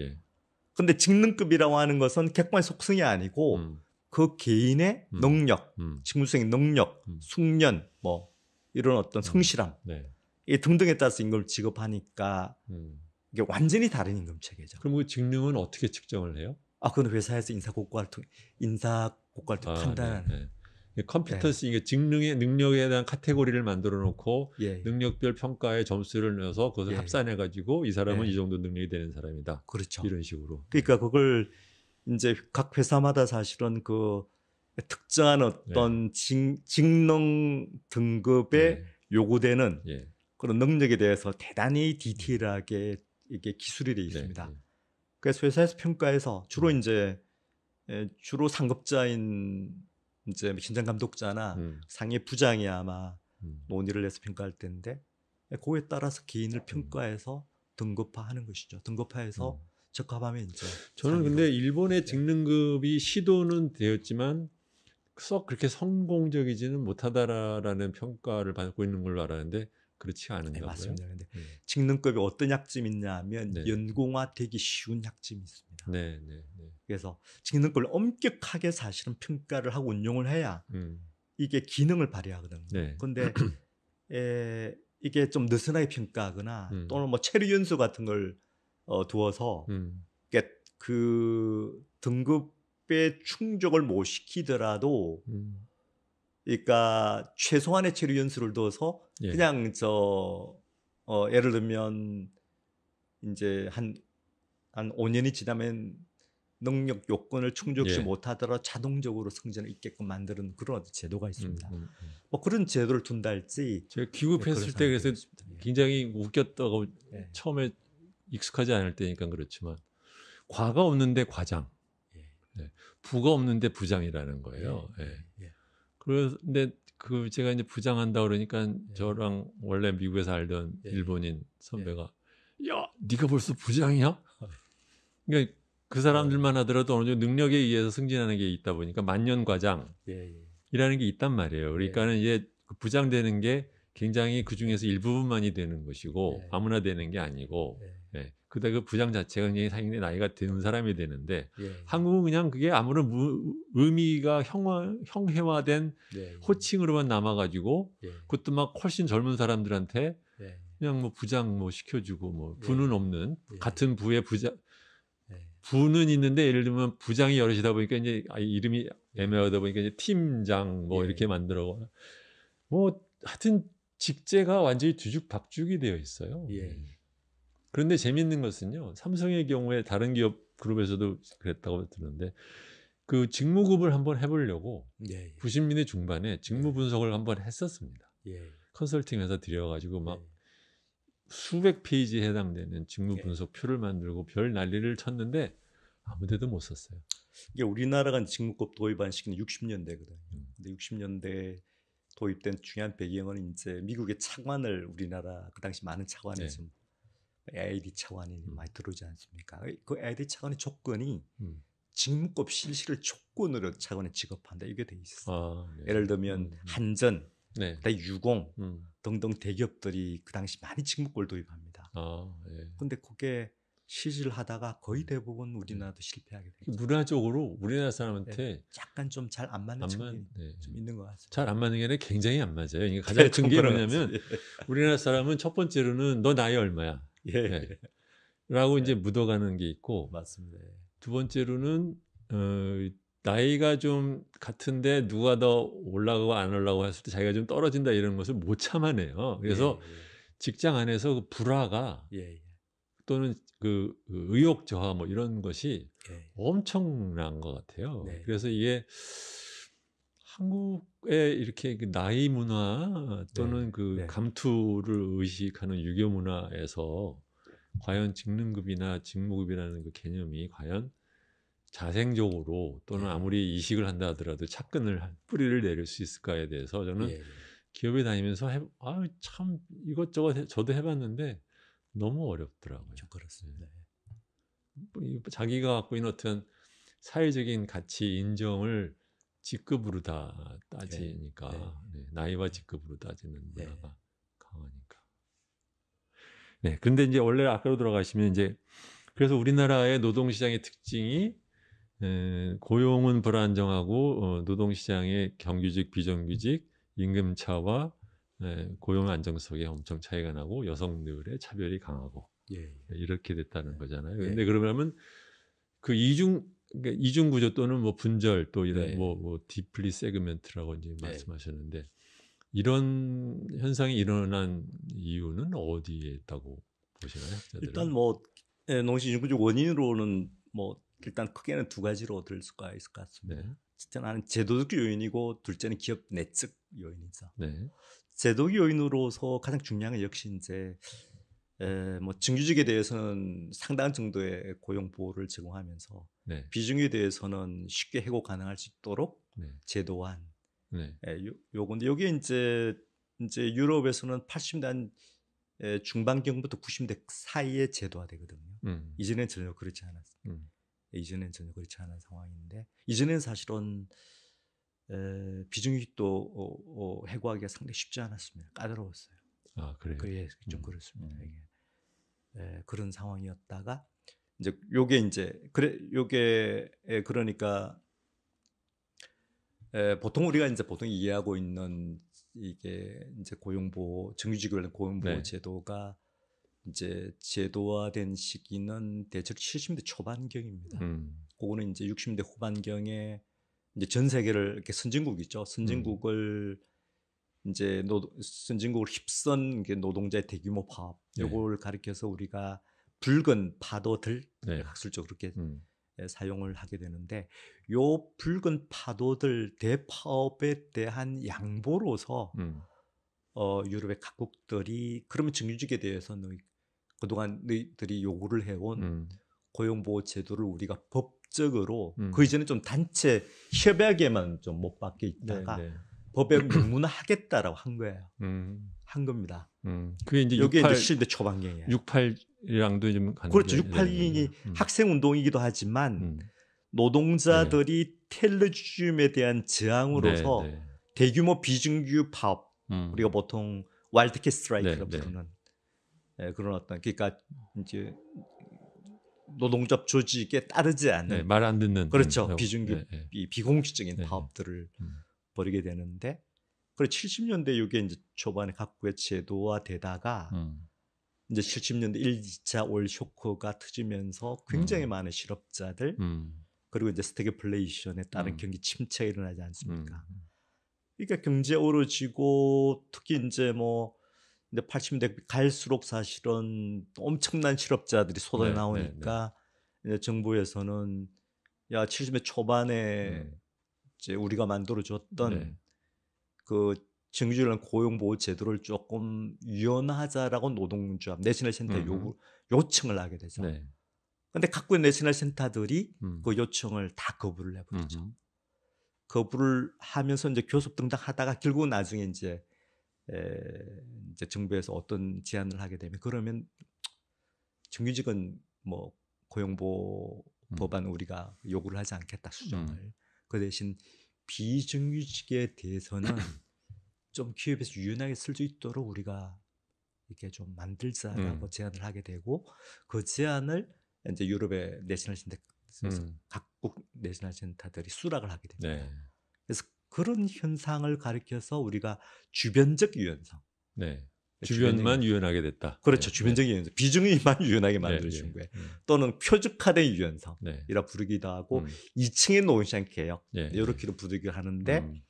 그런데 직능급이라고 하는 것은 객관의 속성이 아니고 그 개인의 능력, 직무수행 능력, 숙련, 뭐 이런 어떤 성실함 이 등등에 따라서 임금을 지급하니까 이게 완전히 다른 임금 체계죠. 그럼 그 직능은 어떻게 측정을 해요? 그건 회사에서 인사고과를 통해 판단하는. 컴피턴스 이게 직능의 능력에 대한 카테고리를 만들어 놓고 능력별 평가에 점수를 넣어서 그것을 합산해 가지고 이 사람은 이 정도 능력이 되는 사람이다. 그렇죠. 이런 식으로. 그러니까 그걸 이제 각 회사마다 사실은 그 특정한 어떤 직능 등급에 요구되는 그런 능력에 대해서 대단히 디테일하게 이게 기술이 되어 있습니다. 그래서 회사에서 평가해서 주로 상급자인 이제 현장 감독자나 상위 부장이 아마 논의를 해서 평가할 텐데 그거에 따라서 개인을 평가해서 등급화하는 것이죠. 등급화해서 적합하면 이제 저는 근데 일본의 직능급이 시도는 되었지만 썩 그렇게 성공적이지는 못하다라는 평가를 받고 있는 걸로 알았는데 그렇지 않은가 봐요. 맞습니다. 근데 직능급이 어떤 약점이 있냐면 연공화되기 쉬운 약점이 있습니다. 그래서 직능급을 엄격하게 사실은 평가를 하고 운용을 해야 이게 기능을 발휘하거든요. 그런데 이게 좀 느슨하게 평가하거나 또는 뭐 체류 연수 같은 걸 두어서 그 등급의 충족을 못 시키더라도 그러니까 최소한의 체류 연수를 둬서 그냥 예를 들면 이제 한 5년이 지나면 능력 요건을 충족시 못하더라도 자동적으로 승진을 있게끔 만드는 그런 제도가 있습니다. 뭐 그런 제도를 둔다 할지 제가 귀국했을 때 그래서 굉장히 웃겼다고 처음에 익숙하지 않을 때니까 그렇지만 과가 없는데 과장, 예. 네. 부가 없는데 부장이라는 거예요. 예. 예. 예. 그런데 그 제가 이제 부장한다 그러니까 예. 저랑 원래 미국에서 알던 예. 일본인 선배가 야, 네가 벌써 부장이야? 그러니까 그 사람들만 하더라도 어느 정도 능력에 의해서 승진하는 게 있다 보니까 만년 과장이라는 게 있단 말이에요. 그러니까는 이제 그 부장 되는 게 굉장히 그 중에서 일부분만이 되는 것이고 아무나 되는 게 아니고, 예. 그다음 그 부장 자체가 굉장히 상당히 나이가 든 사람이 되는데 한국은 그냥 그게 아무런 의미가 형해화된 호칭으로만 남아가지고 그것도 막 훨씬 젊은 사람들한테 그냥 뭐 부장 뭐 시켜주고 뭐 부는 없는 같은 부의 부장. 부는 있는데 예를 들면 부장이 여럿이다 보니까 이제 이름이 애매하다 보니까 이제 팀장 뭐 이렇게 만들어 뭐 하여튼 직제가 완전히 뒤죽박죽이 되어 있어요. 그런데 재밌는 것은요, 삼성의 경우에 다른 기업 그룹에서도 그랬다고 들었는데 그 직무급을 한번 해보려고 90년대 중반에 직무 분석을 한번 했었습니다. 컨설팅 회사 들여가지고 막 수백 페이지에 해당되는 직무 분석 표를 만들고 별 난리를 쳤는데 아무데도 못 썼어요. 이게 우리나라가 직무급 도입한 시기는 60년대거든요. 근데 60년대 도입된 중요한 배경은 이제 미국의 차관을 우리나라 그 당시 많은 차관에서 AD 차관이 많이 들어오지 않습니까? 그 AD 차관의 조건이 직무급 실시를 조건으로 차관에 지급한다 이게 돼 있어요. 예를 들면 한전, 유공 등등 대기업들이 그 당시 많이 직무급을 도입합니다. 근데 그게 시지를 하다가 거의 대부분 우리나라도 실패하게 되죠. 문화적으로 우리나라 사람한테 약간 좀 잘 안 맞는 측면이 좀 있는 것 같습니다. 잘 안 맞는 게 아니라 굉장히 안 맞아요. 이게 가장 큰 게 뭐냐면 우리나라 사람은 첫 번째로는 너 나이 얼마야? 라고 이제 묻어가는 게 있고, 맞습니다. 두 번째로는 나이가 좀 같은데 누가 더 올라가고 안 올라가고 했을 때 자기가 좀 떨어진다 이런 것을 못 참아내요. 그래서 직장 안에서 그 불화가 또는 그 의욕 저하 뭐 이런 것이 엄청난 것 같아요. 그래서 이게 한국의 이렇게 그 나이 문화 또는 그 감투를 의식하는 유교 문화에서 과연 직능급이나 직무급이라는 그 개념이 과연 자생적으로 또는 아무리 이식을 한다 하더라도 착근을 뿌리를 내릴 수 있을까에 대해서 저는 기업에 다니면서 참 이것저것 저도 해봤는데 너무 어렵더라고요. 좀 그렇습니다. 자기가 갖고 있는 어떤 사회적인 가치 인정을 직급으로 다 따지니까 나이와 직급으로 따지는 문화가 강하니까. 그런데 이제 원래 아까로 돌아가시면 이제 그래서 우리나라의 노동시장의 특징이 고용은 불안정하고 노동시장의 정규직 비정규직 임금차와 고용 안정성에 엄청 차이가 나고 여성들의 차별이 강하고 이렇게 됐다는 거잖아요. 그런데 그러면 그 이중 구조 또는 뭐 분절 또 이런 뭐 디플리 세그멘트라고 이제 말씀하셨는데 이런 현상이 일어난 이유는 어디에 있다고 보시나요? 학자들은? 일단 뭐 농시중구적 원인으로는 뭐 일단 크게는 두 가지로 들 수가 있을 것 같습니다. 첫째는 제도적 요인이고 둘째는 기업 내적 요인이죠. 제도적 요인으로서 가장 중요한 건 역시 이제 뭐 정규직에 대해서는 상당한 정도의 고용 보호를 제공하면서 비정규직에 대해서는 쉽게 해고 가능할 수 있도록 제도화한 요건데 여기에 이제 유럽에서는 80년대 중반경부터 90년대 사이에 제도화되거든요. 이전엔 전혀 그렇지 않았습니다. 이전엔 전혀 그렇지 않은 상황인데 이전에는 사실은 비정규직도 해고하기가 상당히 쉽지 않았습니다. 까다로웠어요. 그래요? 좀 그렇습니다. 이게. 그런 상황이었다가 이제 요게 그러니까 보통 우리가 이제 보통 이해하고 있는 이게 이제 고용보호 정규직에 관련 고용보호 제도가 이제 제도화된 시기는 대체로 70년대 초반경입니다. 그거는 이제 60년대 후반경에 이제 전 세계를 이렇게 선진국 있죠. 선진국을 이제 선진국을 휩쓴 노동자의 대규모 파업 요걸 가리켜서 우리가 붉은 파도들 학술적으로 그렇게 사용을 하게 되는데 요 붉은 파도들 대파업에 대한 양보로서 유럽의 각국들이 그러면 정규직에 대해서 그동안 너희들이 요구를 해온 고용보호 제도를 우리가 법적으로 그 이전에 좀 단체 협약에만 좀 못 박혀 있다가 법에 명문화하겠다라고 한 거예요. 한 겁니다. 그게 이제 이게 이제 실제 초반경이에요. 68이랑도 좀 가는 그렇죠. 68이 학생 운동이기도 하지만 노동자들이 텔레주즘에 대한 저항으로서 대규모 비정규 파업, 우리가 보통 와일드캣 스트라이크라고 부르는 그런 어떤 그러니까 이제 노동조합 조직에 따르지 않는 말 안 듣는 그렇죠. 비정규 비공식적인 파업들을 벌이게 되는데 그래 70년대 이게 이제 초반에 각국의 제도화되다가 이제 70년대 1, 2차 올 쇼크가 터지면서 굉장히 많은 실업자들 그리고 이제 스태그플레이션에 따른 경기 침체가 일어나지 않습니까? 그러니까 경제 어려지고 특히 이제 뭐 이제 80년대 갈수록 사실은 엄청난 실업자들이 쏟아 나오니까 이제 정부에서는 야 70년대 초반에 이제 우리가 만들어줬던 그 정규직을 고용보호 제도를 조금 유연하자라고 노동조합 내셔널 센터 요청을 하게 되죠. 그런데 각국의 내셔널 센터들이 그 요청을 다 거부를 해버리죠. 거부를 하면서 이제 교섭 등등 하다가 결국 나중에 이제 정부에서 어떤 제안을 하게 되면 그러면 정규직은 뭐 고용보호 법안 우리가 요구를 하지 않겠다 수정을 그 대신 비정규직에 대해서는 좀 기업에서 유연하게 쓸 수 있도록 우리가 이렇게 좀 만들자라고 제안을 하게 되고 그 제안을 이제 유럽의 내셔널 센터에서 각국 내셔널 센터들이 수락을 하게 됩니다. 그래서 그런 현상을 가리켜서 우리가 주변적 유연성. 주변만 유연하게 됐다. 그렇죠. 주변적 유연성. 비중이만 유연하게 만들어준 거예요. 또는 표적화된 유연성이라 부르기도 하고 2층의 노동시장 개혁 이렇게도 부르기도 하는데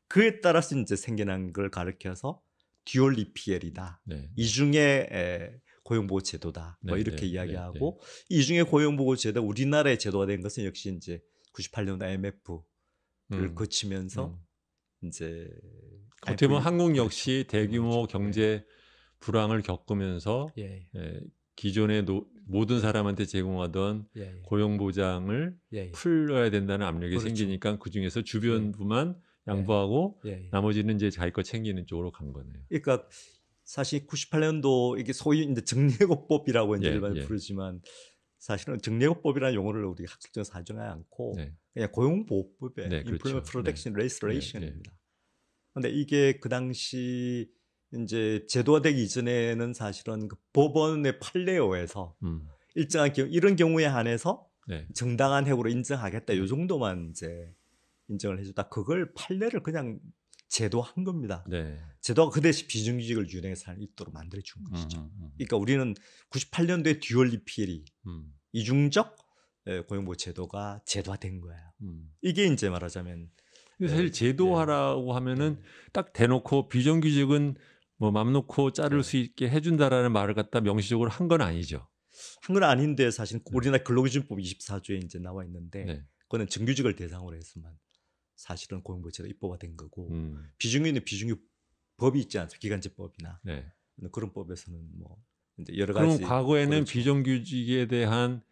그에 따라서 이제 생겨난 걸 가리켜서 듀얼 EPL이다. 이중의 고용보호 제도다. 뭐 이렇게 이야기하고 이중의 고용보호 제도 우리나라의 제도가 된 것은 역시 이제 98년 IMF를 거치면서 이제 어떻게 보면 한국 역시 대규모 경제 불황을 겪으면서 기존의 모든 사람한테 제공하던 고용보장을 풀어야 된다는 압력이 생기니까 그중에서 주변부만 양보하고 나머지는 이제 자기 거 챙기는 쪽으로 간 거네요. 그러니까 사실 98년도 이게 소위 이제 정례고법이라고 이제 일반 부르지만 사실은 정례고법이라는 용어를 우리가 학술적으로 사용하지 않고 그냥 고용보호법의 Employment Protection Restoration입니다. 그런데 이게 그 당시 이제 제도화되기 이전에는 사실은 그 법원의 판례에 의해서 일정한 경우 이런 경우에 한해서 정당한 해고로 인정하겠다 이 정도만 이제 인정을 해줬다. 그걸 판례를 그냥 제도한 겁니다. 제도가 그 대신 비정규직을 유연하게 살 수 있도록 만들어준 것이죠. 그러니까 우리는 98년도에 듀얼 EPL이 이중적 고용보호 제도가 제도화된 거예요. 이게 이제 말하자면 사실 제도화라고 하면은 딱 대놓고 비정규직은 뭐 맘 놓고 자를 수 있게 해준다라는 말을 갖다 명시적으로 한 건 아니죠. 한 건 아닌데 사실 우리나라 근로기준법 24조에 이제 나와 있는데 그거는 정규직을 대상으로 해서만 사실은 고용보호 제도 입법화된 거고 비정규직은 비정규 법이 있지 않습니까? 기간제법이나 그런 법에서는 뭐 이제 여러 가지. 그럼 과거에는 비정규직에 대한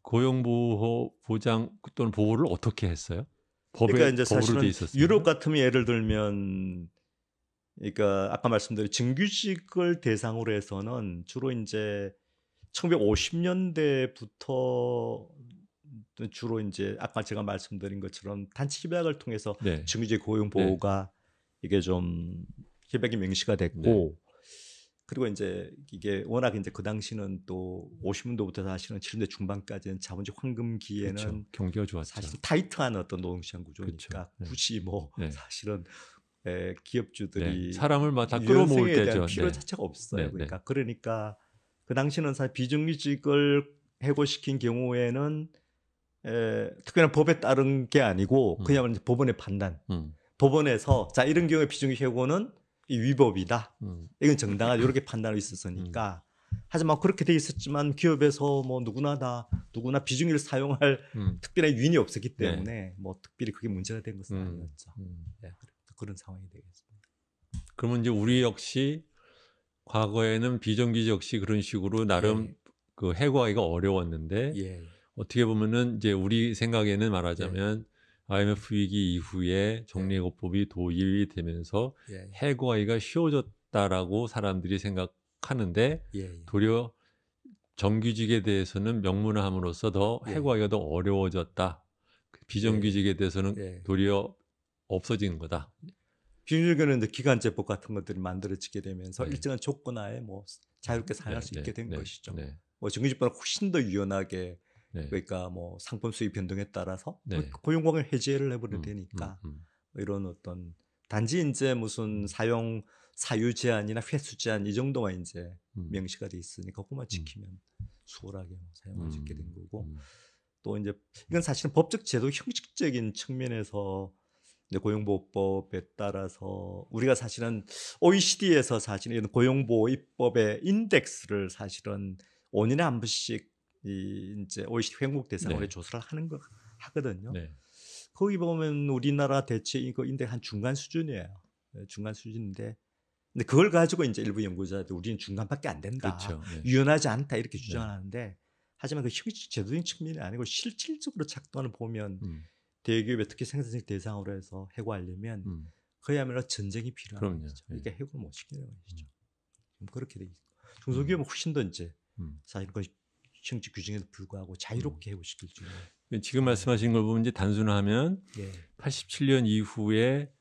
고용보호 보장 또는 보호를 어떻게 했어요? 그러니까 이제 사실은 유럽 같으면 예를 들면 그러니까 아까 말씀드린 정규직을 대상으로 해서는 주로 이제 1950년대부터 주로 이제 아까 제가 말씀드린 것처럼 단체 협약을 통해서 정규직 고용 보호가 이게 좀 협약이 명시가 됐고 그리고 이제 이게 워낙 이제 그 당시는 또 50년도부터 사실은 70년대 중반까지는 자본주의 황금기에는 경기가 좋았죠. 사실 타이트한 어떤 노동시장 구조니까 굳이 뭐 사실은 기업주들이 사람을 막 다 끌어모을 때죠. 필요 자체가 없어요. 그러니까 그 당시는 사실 비정규직을 해고시킨 경우에는 특별한 법에 따른 게 아니고 그냥 법원의 판단. 법원에서 자 이런 경우에 비정규직 해고는 이 위법이다. 이건 정당하다. 이렇게 판단이 있었으니까. 하지만 그렇게 돼 있었지만 기업에서 뭐 누구나 비정규직을 사용할 특별한 유인이 없었기 때문에 뭐 특별히 그게 문제가 된 것은 아니었죠. 그런 상황이 되겠습니다. 그러면 이제 우리 역시 과거에는 비정규직 역시 그런 식으로 나름 그 해고하기가 어려웠는데 예. 어떻게 보면은 이제 우리 생각에는 말하자면 IMF 위기 이후에 정리해고법이 도입이 되면서 해고하기가 쉬워졌다라고 사람들이 생각하는데 도리어 정규직에 대해서는 명문화함으로써 더 해고하기가 더 어려워졌다. 비정규직에 대해서는 도리어 없어지는 거다. 비정규직은 이제 기간제법 같은 것들이 만들어지게 되면서 일정한 조건하에 뭐 자유롭게 사용할 수 있게 된 것이죠. 뭐 정규직보다 훨씬 더 유연하게 그러니까 뭐 상품 수입 변동에 따라서 고용공을 해제를 해버려도 되니까 이런 어떤 단지 이제 무슨 사유 제한이나 횟수 제한 이 정도만 이제 명시가 돼 있으니까 그것만 지키면 수월하게 사용할 수 있게 된 거고 또 이제 이건 사실은 법적 제도 형식적인 측면에서 이제 고용보호법에 따라서 우리가 사실은 OECD에서 사실은 이런 고용보호 입법의 인덱스를 사실은 5년에 한 번씩 이제 OECD 회원국 대상으로 조사를 하는 거 하거든요. 거기 보면 우리나라 대체 이거 인덱스 한 중간 수준이에요. 중간 수준인데 근데 그걸 가지고 이제 일부 연구자들 우리는 중간밖에 안 된다. 그렇죠. 유연하지 않다 이렇게 주장하는데 하지만 그 형식 제도적인 측면이 아니고 실질적으로 작동을 보면 대기업의 특히 생산직 대상으로 해서 해고하려면 그야말로 전쟁이 필요한 거죠. 그러니까 해고를 못 시키는 것이죠. 그렇게 돼 있고 중소기업은 훨씬 더 이제 사실 그 형식 규정에도 불구하고 자유롭게 해고시킬 수 있는. 지금 말씀하신 걸 보면 이제 단순하면 87년 이후에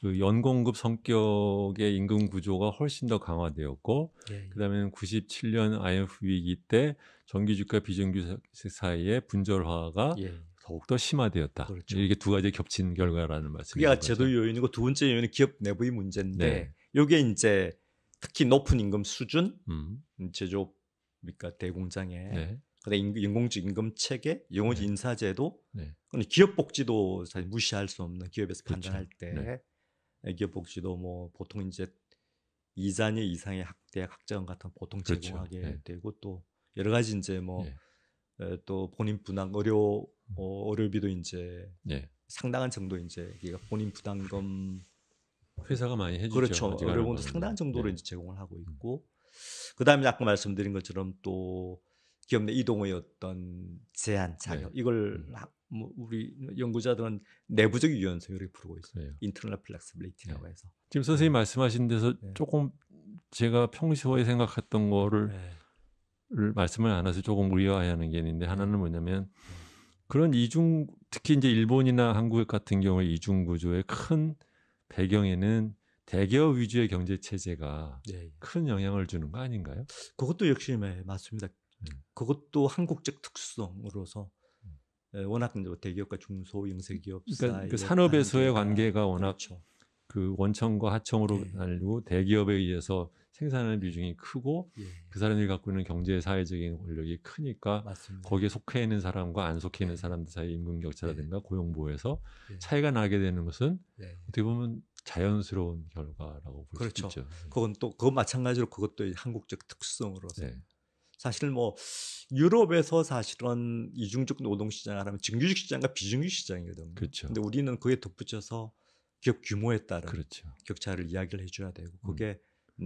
그 연공급 성격의 임금 구조가 훨씬 더 강화되었고 그다음에는 97년 IMF 위기 때 정규직과 비정규직 사이의 분절화가 더욱더 심화되었다. 그렇죠. 이게 두 가지 겹친 결과라는 말씀이죠. 그게 제도 요인이고 두 번째 요인은 기업 내부의 문제인데 이게 이제 특히 높은 임금 수준, 제조업 그러니까 대공장에 그다음 인공직 임금 체계, 영어직 인사제도, 기업 복지도 사실 무시할 수 없는 기업에서 판단할 때 기업 복지도 뭐 보통 이제 2자녀 이상의 대학 학자금 같은 보통 제공하게 되고 또 여러 가지 이제 뭐 또 본인 부담 의료비도 이제 상당한 정도 이제 본인 부담금 회사가 많이 해주죠. 그렇죠. 의료보험도 상당한 정도로 이제 제공을 하고 있고 그다음에 아까 말씀드린 것처럼 또 기업 내 이동의 어떤 제한 자격 이걸 뭐 우리 연구자들은 내부적 유연성 이렇게 부르고 있어요. 인터널 플렉시빌리티라고 해서. 지금 선생님 말씀하신 데서 조금 제가 평소에 생각했던 거를 말씀을 안 해서 조금 의아해하는 게 있는데 하나는 뭐냐면 그런 이중 특히 이제 일본이나 한국 같은 경우에 이중 구조의 큰 배경에는 대기업 위주의 경제 체제가 큰 영향을 주는 거 아닌가요? 그것도 역시 맞습니다. 그것도 한국적 특수성으로서 워낙 대기업과 중소 영세기업 사이의 그 산업에서의 관계가 워낙 그 원청과 하청으로 나뉘고 대기업에 의해서 생산하는 비중이 크고 그 사람들이 갖고 있는 경제 사회적인 권력이 크니까 거기에 속해 있는 사람과 안 속해 있는 사람들 사이 임금 격차라든가 고용보호에서 차이가 나게 되는 것은 어떻게 보면 자연스러운 결과라고 볼 수 있죠. 그건 또 그거 마찬가지로 그것도 한국적 특수성으로서 사실 뭐 유럽에서 사실은 이중적 노동시장을 하면 정규직 시장과 비정규직 시장이거든요. 근데 우리는 그에 덧붙여서 기업 규모에 따른 격차를 이야기를 해줘야 되고 그게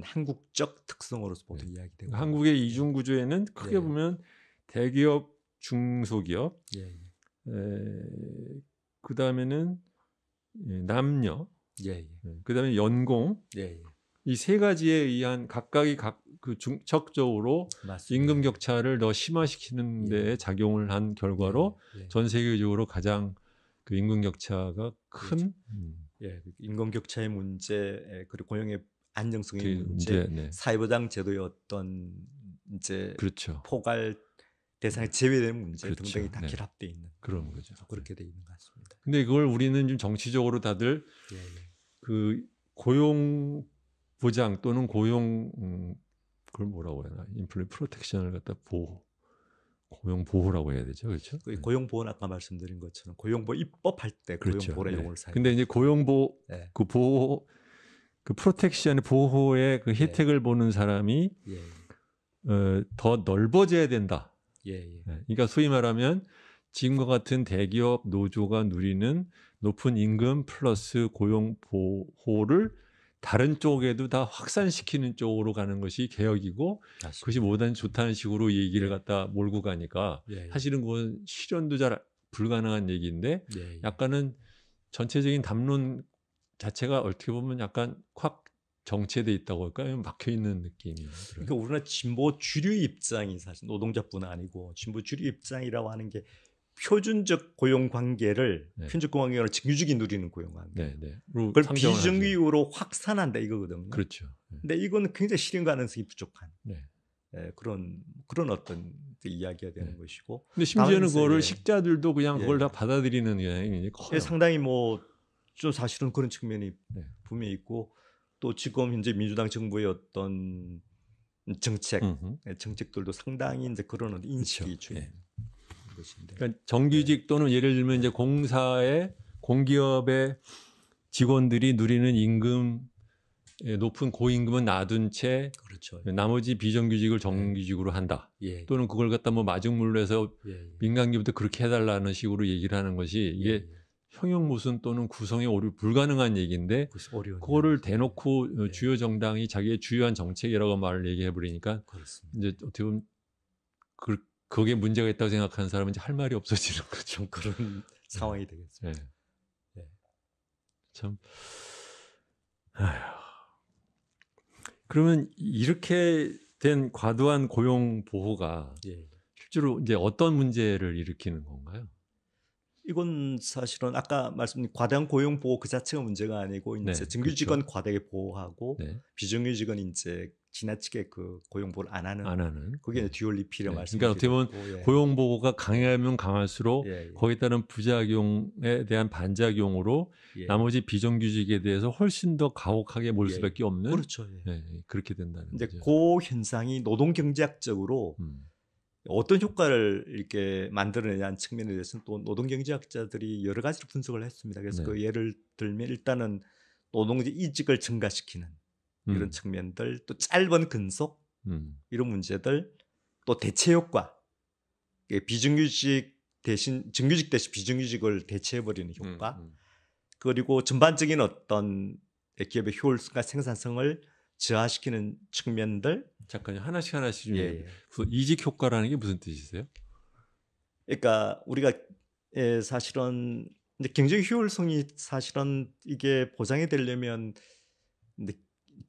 한국적 특성으로서 보통 이야기되고 한국의 이중 구조에는 크게 보면 대기업, 중소기업, 그 다음에는 남녀, 그다음에 연공 이 세 가지에 의한 각각이 그 중첩적으로 임금 격차를 더 심화시키는 데 작용을 한 결과로 전 세계적으로 가장 그 임금 격차가 큰 임금 격차의 문제 그리고 고용의 안정성의 문제, 사회보장 제도의 어떤 이제 포괄 대상에 제외되는 문제 등등이 다 결합되어 있는 그런 거죠. 그렇게 돼 있는 것 같습니다. 근데 그걸 우리는 좀 정치적으로 다들 그 고용 보장 또는 고용 그걸 뭐라고 해야 되나 인플레 프로텍션을 갖다 고용 보호라고 해야 되죠, 그렇죠? 고용 보호는 아까 말씀드린 것처럼 고용 보호 입법할 때 고용 보호라 용어를 사용. 근데 이제 고용 보호 그 보호 그 프로텍션 보호의 그 혜택을 보는 사람이 더 넓어져야 된다. 그러니까 소위 말하면 지금과 같은 대기업 노조가 누리는 높은 임금 플러스 고용 보호를 다른 쪽에도 다 확산시키는 쪽으로 가는 것이 개혁이고 맞습니다. 그것이 뭐든 좋다는 식으로 얘기를 갖다 몰고 가니까 예, 사실은 그건 실현도 잘 불가능한 얘기인데 예, 약간은 전체적인 담론 자체가 어떻게 보면 약간 확 정체돼 있다고 할까요? 막혀 있는 느낌이 들어요. 그러니까 우리나라 진보 주류 입장이 사실 노동자뿐 아니고 진보 주류 입장이라고 하는 게 표준적 고용 관계를 네. 표준적 고용 관계를 정규직이 누리는 고용 관계. 네, 네. 그걸 비정규직으로 확산한다 이거거든요. 그렇죠. 네. 근데 이거는 굉장히 실현 가능성이 부족한 네. 그런 어떤 이야기가 되는 것이고. 근데 심지어는 그거를 예. 식자들도 그냥 예. 그걸 다 받아들이는 경향이 커요. 상당히 뭐 좀 사실은 그런 측면이 네. 분명히 있고 또 지금 현재 민주당 정부의 어떤 정책들도 상당히 이제 그런 인식이 그렇죠. 예. 것인데. 그러니까 정규직 또는 예를 들면 이제 공사의 공기업의 직원들이 누리는 임금 높은 고임금은 놔둔 채 그렇죠. 나머지 비정규직을 정규직으로 한다. 예. 또는 그걸 갖다 뭐 마중물로 해서 예. 민간기업도 그렇게 해달라는 식으로 얘기를 하는 것이 이게 형용무순 또는 구성에 오류 불가능한 얘기인데 그거를 대놓고 주요 정당이 자기의 주요한 정책이라고 말을 얘기해 버리니까 이제 어떻게 보면 그게 문제가 있다고 생각하는 사람은 이제 할 말이 없어지는 거죠. 그런 상황이 되겠습니다. 네. 참. 아휴. 그러면 이렇게 된 과도한 고용 보호가 실제로 이제 어떤 문제를 일으키는 건가요? 이건 사실은 아까 말씀드린 과다한 고용 보호 그 자체가 문제가 아니고 이제 정규직은 그렇죠. 과다하게 보호하고 비정규직은 이제 지나치게 그 고용 보호를 안 하는 그게 이제 듀얼리티라고 말씀드렸고. 그러니까 어떻게 보면 고용 보호가 강하면 강할수록 거기에 따른 부작용에 대한 반작용으로 나머지 비정규직에 대해서 훨씬 더 가혹하게 몰 수밖에 없는 그렇죠. 그렇게 된다는 이제 거죠. 그 현상이 노동 경제학적으로 어떤 효과를 이렇게 만들어내냐는 측면에 대해서는 또 노동 경제학자들이 여러 가지로 분석을 했습니다. 그래서 그 예를 들면 일단은 노동자 이직을 증가시키는 이런 측면들, 또 짧은 근속 이런 문제들, 또 대체 효과, 비정규직 대신 정규직 대신 비정규직을 대체해버리는 효과, 그리고 전반적인 어떤 기업의 효율성과 생산성을 저하시키는 측면들. 잠깐요. 하나씩 좀 이직 효과라는 게 무슨 뜻이세요? 그러니까 우리가 사실은 이제 경제 효율성이 사실은 이게 보장이 되려면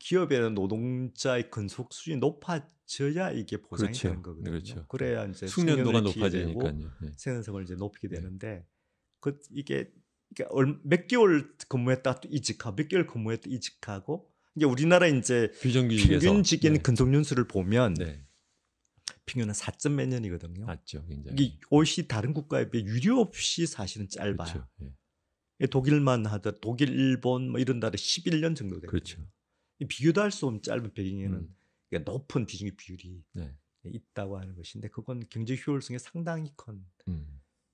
기업의 노동자의 근속 수준이 높아져야 이게 보장이 되는 거거든요. 그렇죠. 그래야 이제 숙련도가 높아지니까요. 생산성을 이제 높이게 되는데 이게 몇 개월 근무했다 또 이직하고 몇 개월 근무했다 이직하고 이게 우리나라 이제 평균직인 근속 연수를 보면 평균은 4점 몇 년이거든요. 낮죠, 굉장히. 이게 OECD 다른 국가에 비해 유례 없이 사실은 짧아요. 그렇죠. 독일만 하더라도 독일, 일본 뭐 이런 나라 11년 정도 되거든요. 그렇죠. 비교도 할 수 없는 짧은 배경에는 높은 비중의 비율이 있다고 하는 것인데 그건 경제 효율성에 상당히 큰.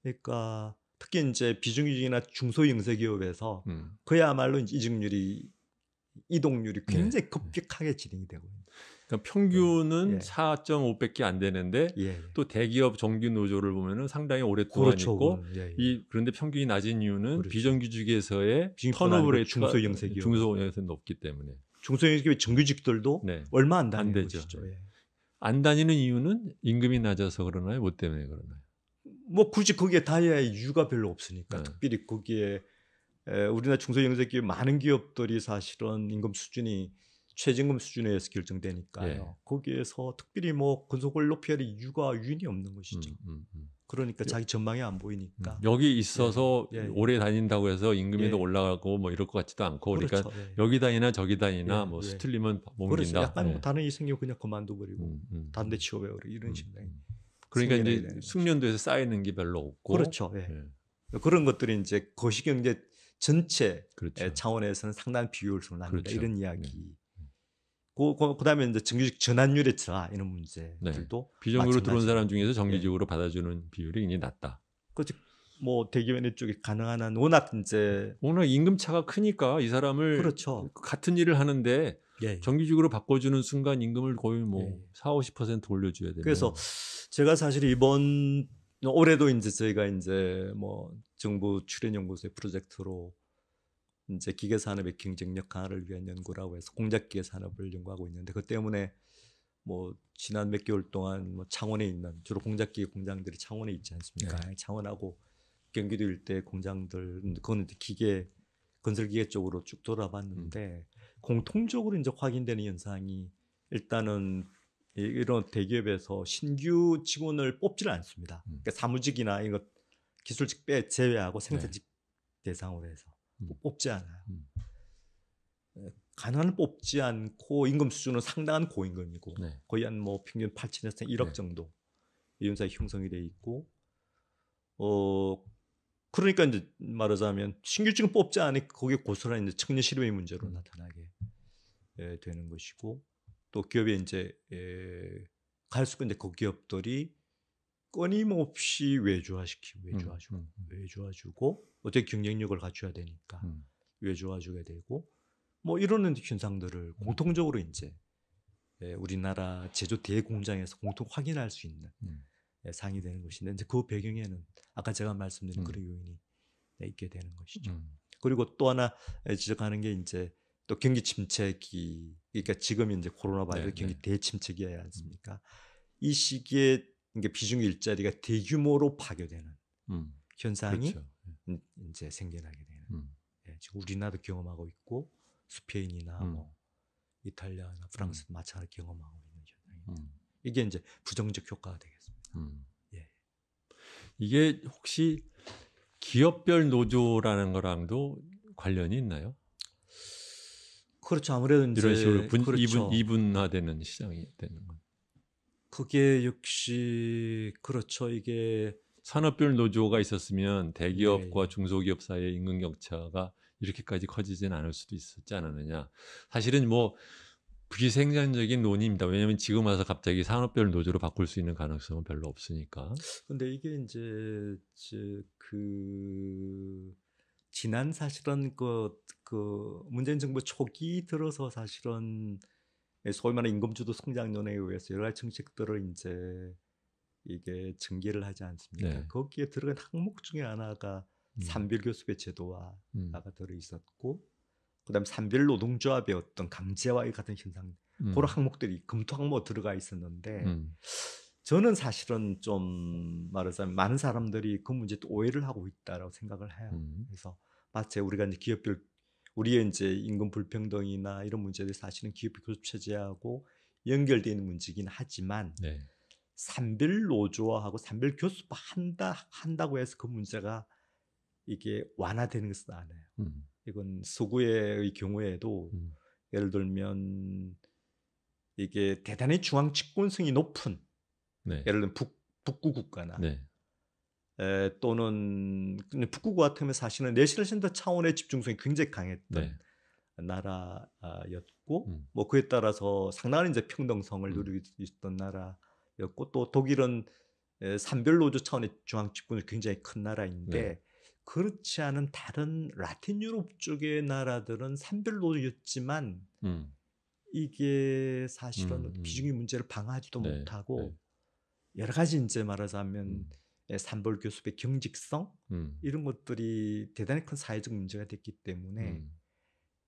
그러니까 특히 이제 비정규직이나 중소영세기업에서 그야말로 이직률이 이동률이 굉장히 급격하게 진행이 되고 있는. 그러니까 평균은 4.5밖에 안 되는데 또 대기업 정규 노조를 보면은 상당히 오랫동안 있고 그런데 평균이 낮은 이유는 비정규직에서의 턴오버 레이트가 중소영세에서 높기 때문에. 중소영세기업 정규직들도 얼마 안 다니는 되죠. 것이죠. 안 다니는 이유는 임금이 낮아서 그러나요? 뭐 때문에 그러나요? 뭐 굳이 거기에 다해야 이유가 별로 없으니까 특별히 거기에 우리나라 중소영세기업 많은 기업들이 사실은 임금 수준이 최저임금 수준에서 결정되니까요. 거기에서 특별히 뭐 근속을 높여야 할 이유가 유인이 없는 것이죠. 그러니까 자기 전망이 안 보이니까. 여기 있어서 오래 다닌다고 해서 임금이 더 올라가고 뭐 이럴 것 같지도 않고 그러니까 여기 다니나 저기 다니나 뭐 수틀리면 옮긴다. 그렇죠. 약간 뭐 다른 일 생기면 그냥 그만둬버리고 다른 데 취업해버리고 이런 식으로. 그러니까 이제 숙련도에서 쌓이는 게 별로 없고. 그렇죠. 그런 것들이 이제 거시경제 전체 차원에서는 상당한 비효율성을 낳는다 이런 이야기. 그다음에 이제 정규직 전환율의 저하 이런 문제들도 비정규직으로 들어온 사람 중에서 정규직으로 받아주는 비율이 굉장히 낮다. 그렇죠. 뭐 대기업 쪽에 가능한 한 워낙 임금 차가 크니까 이 사람을 같은 일을 하는데 정규직으로 바꿔주는 순간 임금을 거의 뭐 40-50% 올려줘야 돼요. 그래서 제가 사실 이번 올해도 이제 저희가 이제 뭐 정부 출연연구소의 프로젝트로 이제 기계 산업의 경쟁력 강화를 위한 연구라고 해서 공작기계 산업을 연구하고 있는데 그 때문에 뭐 지난 몇 개월 동안 뭐 창원에 있는 주로 공작기계 공장들이 창원에 있지 않습니까? 네. 창원하고 경기도 일대 공장들 그거는 기계 건설 기계 쪽으로 쭉 돌아봤는데 공통적으로 이제 확인되는 현상이 일단은 이런 대기업에서 신규 직원을 뽑지를 않습니다. 그러니까 사무직이나 이거 기술직 제외하고 생산직 대상으로 해서 뽑지 않아요. 가능한 뽑지 않고 임금 수준은 상당한 고임금이고 거의 한 뭐 평균 8천에서 1억 정도 이 현상이 형성이 돼 있고 그러니까 이제 말하자면 신규 직원 뽑지 않으니 거기에 고스란히 이제 청년 실업의 문제로 나타나게 되는 것이고 또 기업에 이제 갈수록 이제 그 기업들이 끊임없이 외주화주고 어떻게 경쟁력을 갖춰야 되니까 외주화주게 되고 뭐 이런 현상들을 공통적으로 이제 우리나라 제조 대공장에서 공통 확인할 수 있는 상이 되는 것인데 이제 그 배경에는 아까 제가 말씀드린 그런 요인이 있게 되는 것이죠. 그리고 또 하나 지적하는 게 이제 또 경기 침체기, 그러니까 지금 이제 코로나 바이러스 경기 대침체기지 않습니까? 이 시기에 이게 비중 일자리가 대규모로 파괴되는 현상이 그렇죠. 이제 생겨나게 되는. 지금 우리나라도 경험하고 있고 스페인이나 뭐 이탈리아나 프랑스도 마찬가지로 경험하고 있는 현상입니다. 이게 이제 부정적 효과가 되겠습니다. 예. 이게 혹시 기업별 노조라는 거랑도 관련이 있나요? 그렇죠. 아무래도 이제 이런 식으로 그렇죠. 이분화되는 시장이 되는 건. 그게 역시 그렇죠. 이게 산업별 노조가 있었으면 대기업과 중소기업 사이의 임금 격차가 이렇게까지 커지진 않을 수도 있었지 않았느냐. 사실은 뭐 비생산적인 논의입니다. 왜냐하면 지금 와서 갑자기 산업별 노조로 바꿀 수 있는 가능성은 별로 없으니까. 근데 이게 이제 지난 사실은 그 문재인 정부 초기 들어서 사실은 소위 말하는 임금주도 성장론에 의해서 여러 가지 정책들을 이제 이게 전개를 하지 않습니까? 거기에 들어간 항목 중에 하나가 산별교섭의 제도화가 들어 있었고, 그다음에 산별 노동조합의 어떤 강제와의 같은 현상, 그런 항목들이 검토 항목 들어가 있었는데, 저는 사실은 좀 말하자면 많은 사람들이 그 문제에 또 오해를 하고 있다라고 생각을 해요. 그래서 마치 우리가 이제 기업별 우리의 이제 임금 불평등이나 이런 문제들이 사실은 기업별 교섭 체제하고 연결되어 있는 문제이긴 하지만 산별 노조화하고 산별 교섭 한다고 해서 그 문제가 이게 완화되는 것은 아니에요. 이건 서구의 경우에도 예를 들면 이게 대단히 중앙 집권성이 높은 예를 들면 북구 국가나 또는 북구 같으면 사실은 내셔널 센터 차원의 집중성이 굉장히 강했던 나라였고 뭐 그에 따라서 상당한 이제 평등성을 누리고 있었던 나라였고 또 독일은 산별 노조 차원의 중앙 집권이 굉장히 큰 나라인데 그렇지 않은 다른 라틴 유럽 쪽의 나라들은 산별 노조였지만 이게 사실은 비중의 문제를 방어하지도 못하고 여러 가지 이제 말하자면 산별 교섭의 경직성 이런 것들이 대단히 큰 사회적 문제가 됐기 때문에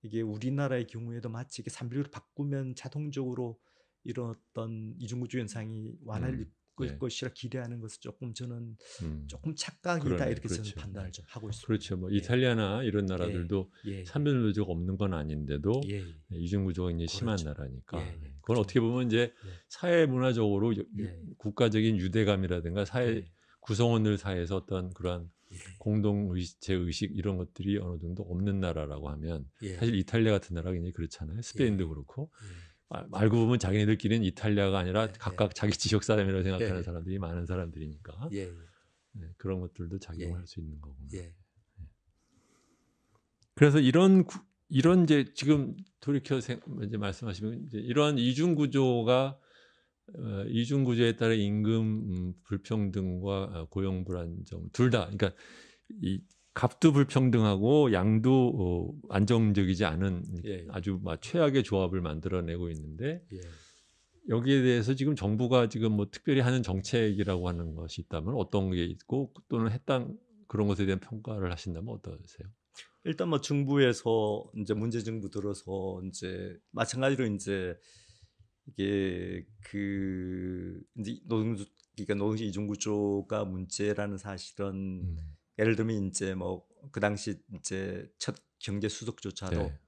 이게 우리나라의 경우에도 마치 이게 산별을 바꾸면 자동적으로 이런 어떤 이중구조 현상이 완화될 것이라 기대하는 것은 조금 저는 조금 착각이다 이렇게 저는 판단을 좀 하고 있습니다. 그렇죠. 뭐 이탈리아나 이런 나라들도 산별 노조가 없는 건 아닌데도 이중구조가 굉장히 심한 나라니까 그건 어떻게 보면 이제 사회 문화적으로 국가적인 유대감이라든가 사회 구성원들 사이에서 어떤 그러한 공동의식 이런 것들이 어느 정도 없는 나라라고 하면 사실 이탈리아 같은 나라가 굉장히 그렇잖아요. 스페인도 그렇고 알고 보면 자기네들끼리는 이탈리아가 아니라 각각 자기 지역 사람이라고 생각하는 사람들이 많은 사람들이니까 그런 것들도 작용할 수 있는 거구나. 그래서 이런 이제 지금 돌이켜 이제 말씀하시면 이제 이런 이중구조가 이중구조에 따라 임금 불평등과 고용 불안정 둘 다 그러니까 이 값도 불평등하고 양도 안정적이지 않은 아주 최악의 조합을 만들어내고 있는데 여기에 대해서 지금 정부가 지금 뭐 특별히 하는 정책이라고 하는 것이 있다면 어떤 게 있고 또는 했던 그런 것에 대한 평가를 하신다면 어떠세요? 일단 뭐 정부에서 이제 문재 정부 들어서 이제 마찬가지로 이제 이게 그 이제 그러니까 노동자 이중 구조가 문제라는 사실은 예를 들면 이제 뭐 그 당시 이제 첫 경제 수석조차도 네.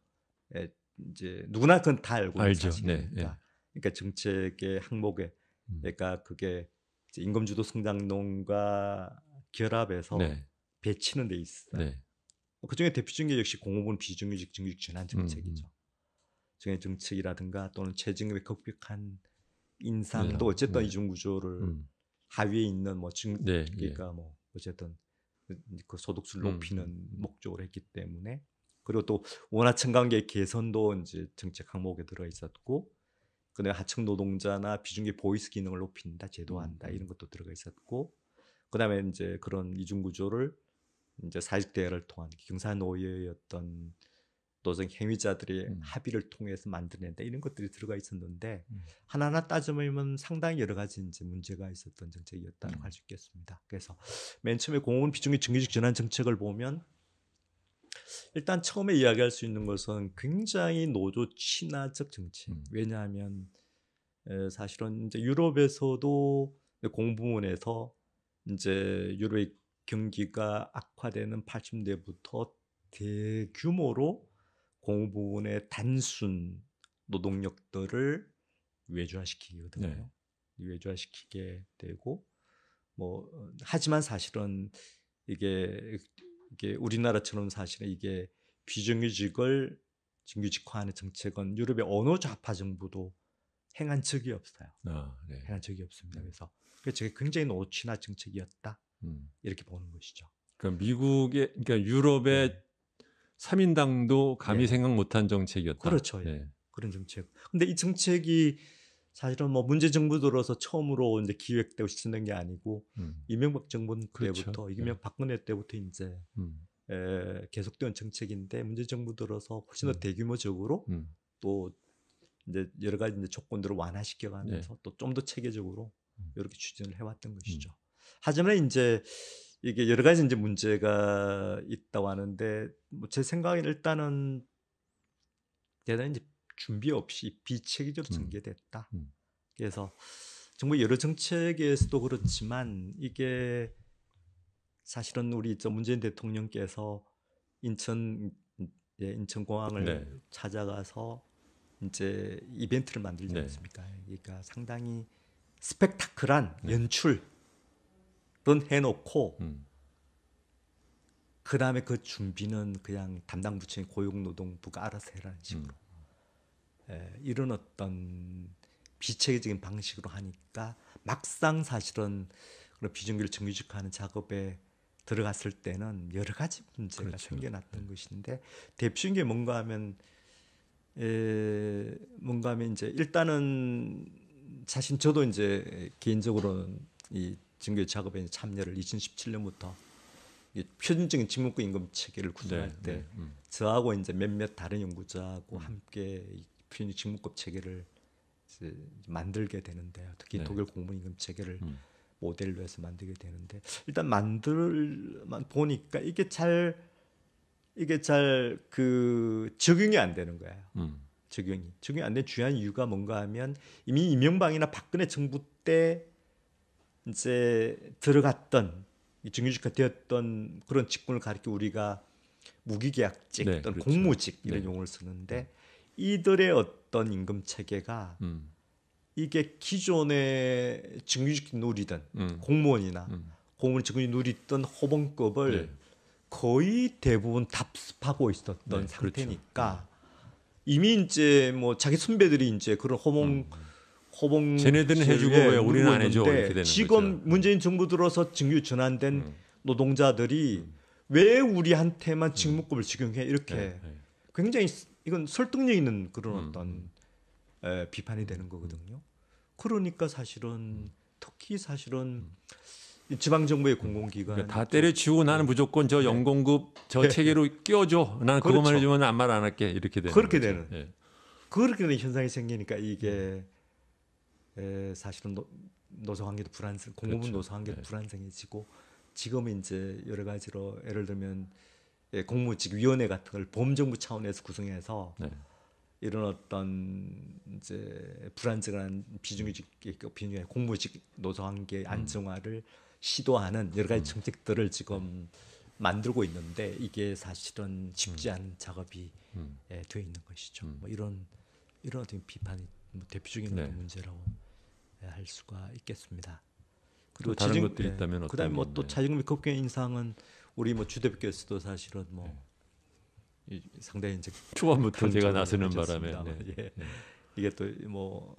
예, 이제 누구나 그건 다 알고 있는 알죠. 사실이니까. 네, 네. 그러니까 정책의 항목에 그러니까 그게 이제 임금주도 성장론과 결합해서 네. 배치는 돼 있어요. 네. 그중에 대표적인 게 역시 공업은 비정규직 정규직 전환 정책이죠. 정의 정책이라든가 또는 최저임금의 급격한 인상도 네. 어쨌든 네. 이중 구조를 하위에 있는 뭐 네. 그러니까 뭐 어쨌든 그 소득수를 높이는 목적으로 했기 때문에 그리고 또 원하청 관계 개선도 이제 정책 항목에 들어 있었고 그다음에 하청 노동자나 비중계 보이스 기능을 높인다, 제도화한다 이런 것도 들어가 있었고 그다음에 이제 그런 이중 구조를 이제 사회적 대화를 통한 경사노예의 어떤 노동 행위자들의 합의를 통해서 만들어낸다 이런 것들이 들어가 있었는데 하나하나 따져보면 상당히 여러 가지 이제 문제가 있었던 정책이었다고 할 수 있겠습니다. 그래서 맨 처음에 공무원 비중계 정규직 전환 정책을 보면 일단 처음에 이야기할 수 있는 것은 굉장히 노조 친화적 정책. 왜냐하면 사실은 이제 유럽에서도 공부문에서 이제 유럽의 경기가 악화되는 80년대부터 대규모로 공부문의 단순 노동력들을 외주화시키거든요. 네. 외주화시키게 되고 뭐 하지만 사실은 이게 우리나라처럼 사실은 이게 비정규직을 정규직화하는 정책은 유럽의 어느 좌파 정부도 행한 적이 없어요. 네. 행한 적이 없습니다. 그래서 저게 굉장히 노친화 정책이었다. 이렇게 보는 것이죠. 그러니까 그러니까 유럽의 네. 3인당도 감히 예. 생각 못한 정책이었다. 그렇죠. 예. 예. 그런 정책. 근데 이 정책이 사실은 뭐 문재 정부 들어서 처음으로 이제 기획되고 실천된 게 아니고 이명박 정부 그렇죠. 때부터 이명박 박근혜 때부터 이제 계속된 정책인데 문재 정부 들어서 훨씬 더 대규모적으로 또 이제 여러 가지 이제 조건들을 완화시켜가면서 네. 또 좀 더 체계적으로 이렇게 추진을 해왔던 것이죠. 하지만 이제 이게 여러 가지 이제 문제가 있다고 하는데 뭐 제 생각에는 일단은 대단히 이제 준비 없이 비체계적으로 전개됐다. 그래서 정부 여러 정책에서도 그렇지만 이게 사실은 우리 문재인 대통령께서 인천공항을 네. 찾아가서 이제 이벤트를 만들지 네. 않습니까? 그러니까 상당히 스펙타클한 연출은 해놓고 그 다음에 그 준비는 그냥 담당 부처인 고용노동부가 알아서 해라는 식으로 이런 어떤 비체계적인 방식으로 하니까 막상 사실은 그런 비정규직 정규직화하는 작업에 들어갔을 때는 여러 가지 문제가 그렇죠. 생겨났던 것인데 대표적인 게 뭔가 하면 이제 일단은 사실 저도 이제 개인적으로는 이 정규직 작업에 참여를 2017년부터 표준적인 직무급 임금 체계를 구성할 때 저하고 이제 몇몇 다른 연구자하고 함께 표준 직무급 체계를 이제 만들게 되는데요. 특히 독일 공무원 임금 체계를 모델로 해서 만들게 되는데 일단 만들만 보니까 이게 잘 그 적용이 안 되는 거예요. 적용이 안 되는 주요한 이유가 뭔가 하면 이미 이명박이나 박근혜 정부 때 이제 들어갔던 정규직화 되었던 그런 직군을 가리켜 우리가 무기계약직 네, 또는 그렇죠. 공무직 이런 용어를 쓰는데 이들의 어떤 임금 체계가 이게 기존의 정규직 누리던 공무원이나 공무원 직군이 누리던 호봉급을 거의 대부분 답습하고 있었던 상태니까 그렇죠. 이미 이제 뭐 자기 선배들이 이제 그런 호봉 쟤네들은 해주고 왜 우리는 안 해줘 이렇게 되는 지금 거죠. 문재인 정부 들어서 정규 전환된 노동자들이 왜 우리한테만 직무급을 적용해 이렇게 굉장히 이건 설득력 있는 그런 어떤 비판이 되는 거거든요. 그러니까 사실은 특히 사실은 지방 정부의 공공기관 그러니까 다 때려치우고 나는 무조건 저 연공급 저 체계로 끼워줘. 나는 그렇죠. 그것만 해주면 아무 말 안 할게 이렇게 되는 그렇게 거죠. 되는 그렇게 되는 현상이 생기니까 이게 사실은 노조 관계도 공무원 그렇죠. 노조 관계도 불안정해지고 지금은 이제 여러 가지로 예를 들면 공무직위원회 같은 걸 범정부 차원에서 구성해서 네. 이런 어떤 이제 불안정한 비정규직 공무직 노조관계 안정화를 시도하는 여러 가지 정책들을 지금 만들고 있는데 이게 사실은 쉽지 않은 작업이 되어 있는 것이죠. 뭐 이런 어떤 비판이 뭐 대표적인 네. 어떤 문제라고 할 수가 있겠습니다. 그리고 다른 것들이 있다면 어떤 그다음에 뭐 또 차징금 급경 인상은 우리 뭐 주 대표께서도 사실은 뭐 상당히 이제 초반부터 제가 나서는 바람에 예. 이게 또 뭐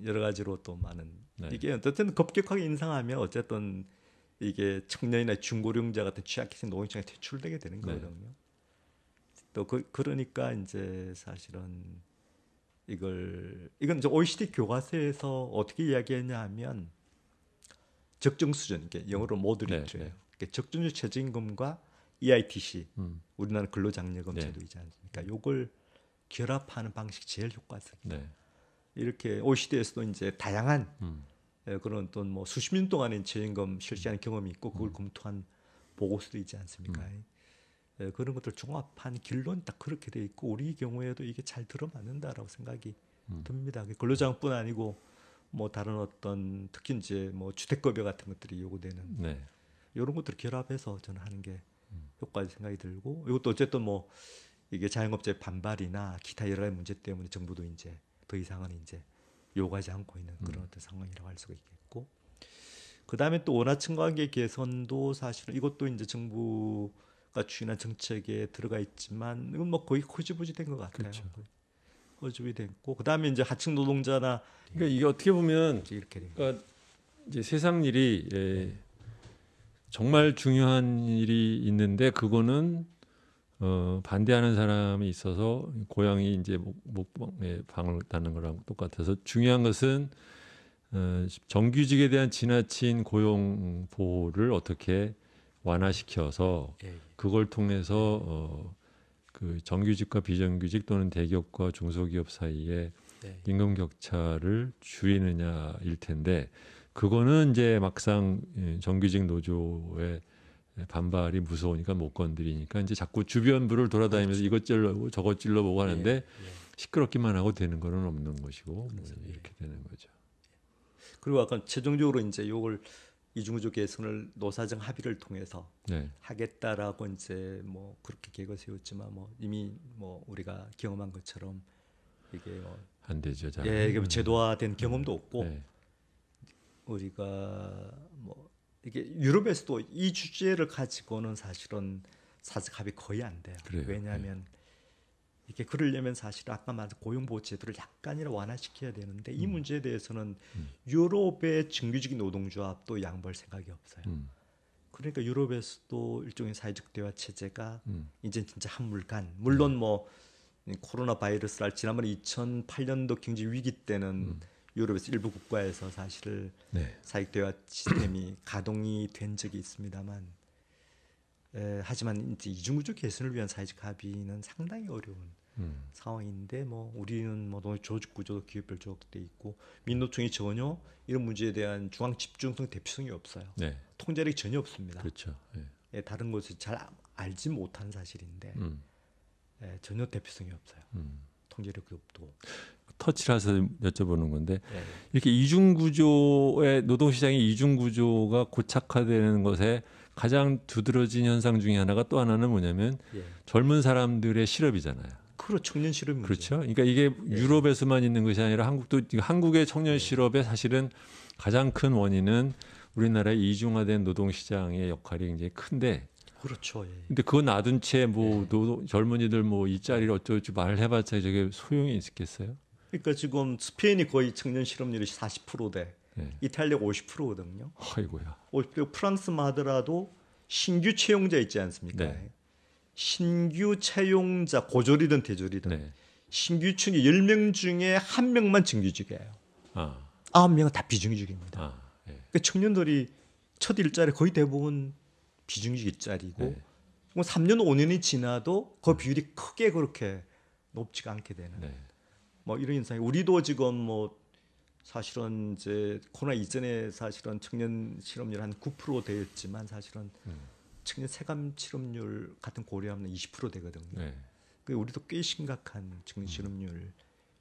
여러 가지로 또 많은 네. 이게 어쨌든 급격하게 인상하면 어쨌든 이게 청년이나 중고령자 같은 취약계층 노동층에 퇴출되게 되는 거거든요. 또 그러니까 이제 사실은 이건 이제 OECD 교과서에서 어떻게 이야기했냐 하면 적정 수준, 이게 영어로 모더레이트예요. 적정수 최저임금과 EITC, 우리나라 근로장려금 제도이지 않습니까? 요걸 결합하는 방식이 제일 효과적이에요. 이렇게 OECD에서도 이제 다양한 그런 또 뭐 수십 년 동안의 최저임금 실시하는 경험이 있고 그걸 검토한 보고서도 있지 않습니까? 그런 것들 종합한 결론이 딱 그렇게 돼 있고 우리 경우에도 이게 잘 들어맞는다라고 생각이 듭니다. 근로장뿐 아니고 뭐 다른 어떤 특히 이제 뭐 주택급여 같은 것들이 요구되는 이런 것들을 결합해서 저는 하는 게 효과적 생각이 들고 이것도 어쨌든 뭐 이게 자영업자의 반발이나 기타 여러 가지 문제 때문에 정부도 이제 더 이상은 이제 요구하지 않고 있는 그런 어떤 상황이라고 할 수가 있겠고 그 다음에 또 원하층 관계 개선도 사실은 이것도 이제 정부가 추진한 정책에 들어가 있지만 이건 뭐 거의 흐지부지 된 것 같아요. 그렇죠. 흐지부지 됐고 그 다음에 이제 하층 노동자나 그러니까 이게 어떻게 보면 이렇게 그러니까 이제 세상 일이 정말 중요한 일이 있는데 그거는 반대하는 사람이 있어서 고양이 이제 목방에 방을 닫는 거랑 똑같아서 중요한 것은 정규직에 대한 지나친 고용 보호를 어떻게 완화시켜서 그걸 통해서 그 정규직과 비정규직 또는 대기업과 중소기업 사이에 임금 격차를 줄이느냐일 텐데 그거는 이제 막상 정규직 노조의 반발이 무서우니까 못 건드리니까 이제 자꾸 주변부를 돌아다니면서 이것 찔러보고 저것 찔러보고 하는데 시끄럽기만 하고 되는 거는 없는 것이고 뭐 이렇게 되는 거죠. 그리고 아까 최종적으로 이제 요걸 이중구조 개선을 노사정 합의를 통해서 하겠다라고 이제 뭐 그렇게 계획을 세웠지만 뭐 이미 뭐 우리가 경험한 것처럼 이게 뭐 안 되죠. 잘. 이게 제도화된 경험도 없고 우리가 뭐 이게 유럽에서도 이 주제를 가지고는 사실은 사적 합의 거의 안 돼요. 그래요. 왜냐하면 이렇게 그러려면 사실 아까 말한 고용보호 제도를 약간이라도 완화시켜야 되는데 이 문제에 대해서는 유럽의 정규직 노동조합도 양보할 생각이 없어요. 그러니까 유럽에서도 일종의 사회적 대화 체제가 이제 진짜 한물간 물론 뭐 코로나 바이러스를 지난번 2008년도 경제 위기 때는 유럽에서 일부 국가에서 사실 사회적 대화 시스템이 가동이 된 적이 있습니다만 하지만 이제 이중구조 개선을 위한 사회적 합의는 상당히 어려운 상황인데 뭐 우리는 뭐 조직 구조도 기업별 조직돼 있고 민노총이 전혀 이런 문제에 대한 중앙 집중성 대표성이 없어요. 통제력이 전혀 없습니다. 그렇죠. 다른 곳에서 잘 알지 못한 사실인데 전혀 대표성이 없어요. 통제력도 없고. 터치라서 여쭤보는 건데 이렇게 이중구조의 노동시장의 이중구조가 고착화되는 것에 가장 두드러진 현상 중에 하나가 또 하나는 뭐냐면 젊은 사람들의 실업이잖아요. 그렇죠. 청년 실업 문제. 그렇죠. 그러니까 이게 유럽에서만 있는 것이 아니라 한국의 청년 실업의 사실은 가장 큰 원인은 우리나라의 이중화된 노동시장의 역할이 굉장히 큰데 그렇죠. 근데 그거 놔둔 채 뭐 젊은이들 뭐 이 자리를 어쩌고 말을 해봤자 저게 소용이 있겠어요? 그러니까 지금 스페인이 거의 청년 실업률이 40%대, 이탈리아 50%거든요. 아이고야. 프랑스만 하더라도 신규 채용자 있지 않습니까? 신규 채용자 고졸이든 대졸이든 신규층이 10명 중에 1명만 정규직이에요. 9명은 다 비정규직입니다. 그러니까 청년들이 첫 일자리 거의 대부분 비정규직 일자리고 3년 5년이 지나도 그 비율이 크게 그렇게 높지가 않게 되는 뭐 이런 현상이 우리도 지금 뭐 사실은 이제 코로나 이전에 사실은 청년 실업률 한 9% 되었지만 사실은 청년 세감 실업률 같은 고려하면 20% 되거든요. 네. 그 우리도 꽤 심각한 청년 실업률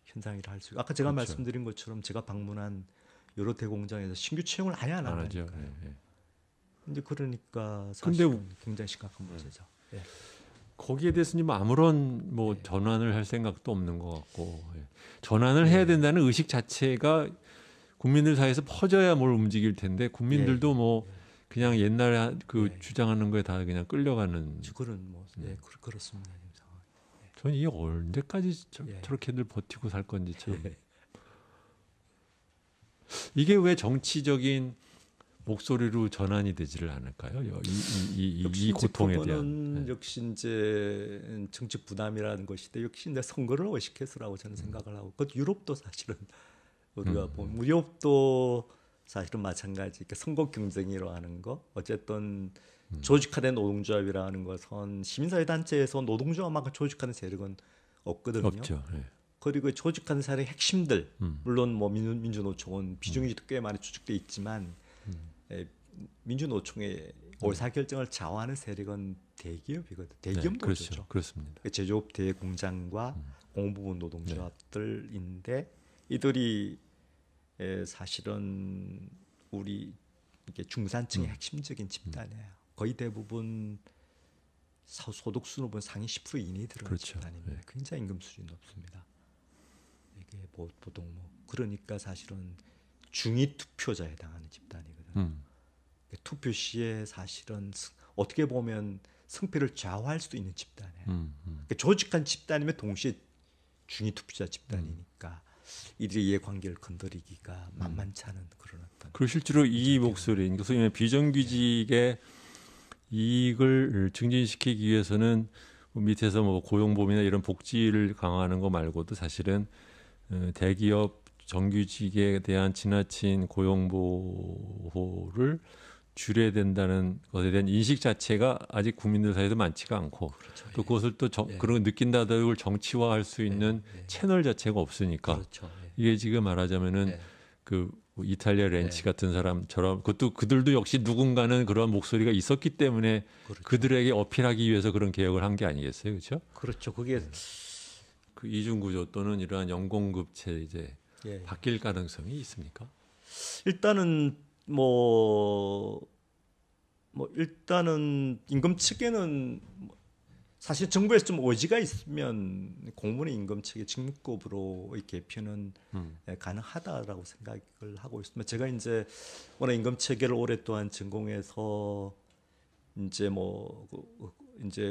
현상이라 할 수 있고 아까 제가 그렇죠. 말씀드린 것처럼 제가 방문한 여러 대공장에서 신규 채용을 아예 안 하니까요. 근데 그러니까 사실은 굉장히 심각한 문제죠. 예. 거기에 대해서는 뭐 아무런 뭐 전환을 할 생각도 없는 것 같고 전환을 해야 된다는 의식 자체가 국민들 사이에서 퍼져야 뭘 움직일 텐데 국민들도 뭐 그냥 옛날에 그 주장하는 거에 다 그냥 끌려가는. 그런 뭐 그렇습니다. 저는 이게 언제까지 저렇게들 버티고 살 건지 참. 이게 왜 정치적인 목소리로 전환이 되지를 않을까요? 이 고통에 대한. 역시 이제 정치 부담이라는 것인데 역시 이제 선거를 의식해서라고 저는 생각을 하고 그 유럽도 사실은 우리가 보면 유럽도 사실은 마찬가지. 선거 경쟁이라고 하는 거 어쨌든 조직화된 노동조합이라는 것은 시민사회 단체에서 노동조합만큼 조직하는 세력은 없거든요. 없죠. 네. 그리고 조직하는 사람의 핵심들 물론 뭐 민주노총은 비중이 꽤 많이 추측돼 있지만 민주노총의 의사결정을 좌우하는 세력은 대기업이거든. 대기업 노조죠. 그렇습니다. 제조업 대공장과 공부부 노동조합들인데 이들이 사실은 우리 이게 중산층의 핵심적인 집단이에요. 거의 대부분 소득수는 보면 상위 10% 이내에 들어가는 집단입니다. 굉장히 임금 수준이 높습니다. 이게 보통 뭐 그러니까 사실은 중위 투표자에 해당하는 집단이거든요. 투표 시에 사실은 어떻게 보면 승패를 좌우할 수도 있는 집단이에요. 그러니까 조직한 집단이면 동시에 중위 투표자 집단이니까 이들의 이해관계를 건드리기가 만만치 않은 그런 어떤. 그리고 실제로 이 목소리, 그러니까 소위 말하는 비정규직의 이익을 증진시키기 위해서는 밑에서 뭐 고용보험이나 이런 복지를 강화하는 거 말고도 사실은 대기업 정규직에 대한 지나친 고용보호를 줄여야 된다는 것에 대한 인식 자체가 아직 국민들 사이에도 많지가 않고 또 그것을 또 그런 느낀다고 정치화할 수 있는 채널 자체가 없으니까 이게 지금 말하자면은 그 이탈리아 렌치 같은 사람처럼 그것도 그들도 역시 누군가는 그런 목소리가 있었기 때문에 그들에게 어필하기 위해서 그런 개혁을 한 게 아니겠어요, 그렇죠? 그렇죠. 그게 그 이중구조 또는 이러한 연공급체 이제 바뀔 가능성이 있습니까? 일단은 일단은 임금 측에는 사실 정부에서 좀 의지가 있으면 공무원의 임금 체계 직무급으로의 개편은 가능하다라고 생각을 하고 있습니다. 제가 이제 워낙 임금 체계를 오랫동안 전공해서 이제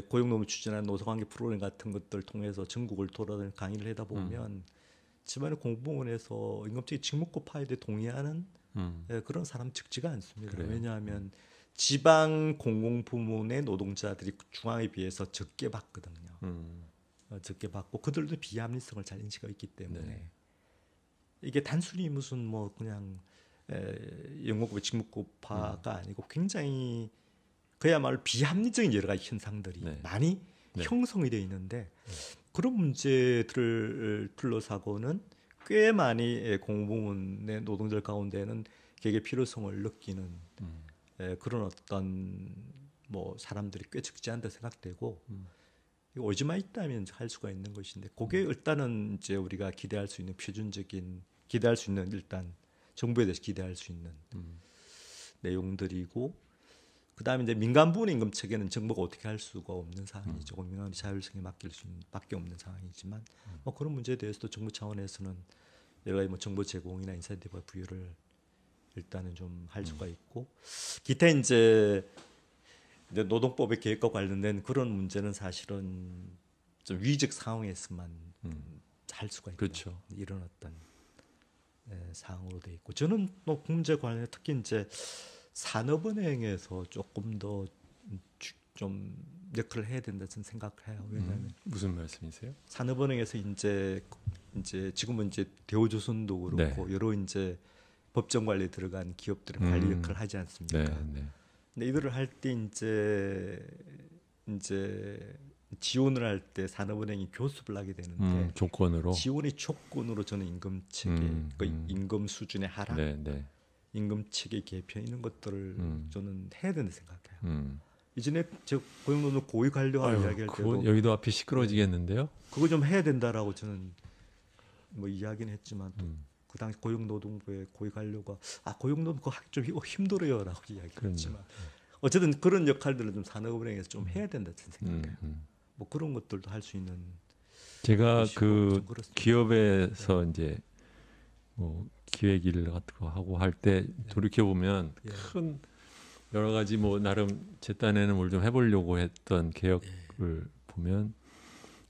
고용노무 추진하는 노사관계 프로그램 같은 것들 통해서 전국을 돌아다니는 강의를 하다 보면 집안의 공무원에서 임금 체계 직무급 하에도 동의하는 그런 사람 적지가 않습니다. 그래요? 왜냐하면 지방 공공부문의 노동자들이 중앙에 비해서 적게 받거든요. 적게 받고 그들도 비합리성을 잘 인식하고 있기 때문에 이게 단순히 무슨 뭐 그냥 영업급 직무급화가 아니고 굉장히 그야말로 비합리적인 여러 가지 현상들이 많이 형성이 되어 있는데 그런 문제들을 둘러싸고는 꽤 많이 공공부문의 노동자들 가운데는 개혁의 필요성을 느끼는 그런 어떤 뭐 사람들이 꽤 적지 않다 생각되고 오지마 있다면 할 수가 있는 것인데 그게 일단은 이제 우리가 기대할 수 있는 표준적인 기대할 수 있는 일단 정부에 대해서 기대할 수 있는 내용들이고 그다음에 이제 민간 부문 임금 체계는 정부가 어떻게 할 수가 없는 상황이죠. 민간 자율성에 맡길 수밖에 없는 상황이지만 뭐 그런 문제에 대해서도 정부 차원에서는 여러 가지 뭐 정보 제공이나 인센티브 부여를 일단은 좀 할 수가 있고 기타 이제 노동법의 개혁과 관련된 그런 문제는 사실은 좀 위적 상황에서만 할 수가 있다. 그렇죠. 이런 어떤 상황으로 돼 있고 저는 뭐 문제 관련해 특히 이제 산업은행에서 조금 더 좀 역할을 해야 된다 저는 생각해요. 왜냐하면 무슨 말씀이세요? 산업은행에서 이제 지금은 이제 대우조선도 그렇고 여러 이제 법정 관리에 들어간 기업들의 관리 역할을 하지 않습니까? 근데 이들을 할 때 이제 지원을 할 때 산업은행이 교습을 하게 되는데 조건으로 지원의 조건으로 저는 임금 체계, 임금 수준의 하락, 임금 체계 개편 이런 것들을 저는 해야 된다 생각해요. 이전에 저 고용노동 고위 관료하고 이야기할 때도 여기도 앞이 시끄러지겠는데요. 그거 좀 해야 된다라고 저는 뭐 이야기는 했지만 또 그 당시 고용노동부의 고위 관료가 고용노동 그거 하기 좀 힘들어요라고 이야기했지만 어쨌든 그런 역할들을 좀 산업은행에서 좀 해야 된다 생각해요. 뭐 그런 것들도 할 수 있는. 제가 그 기업에서 이제 뭐 기획 일 같은 거 하고 할 때 돌이켜 보면 큰 여러 가지 뭐 나름 제 딴에는 뭘 좀 해보려고 했던 개혁을 보면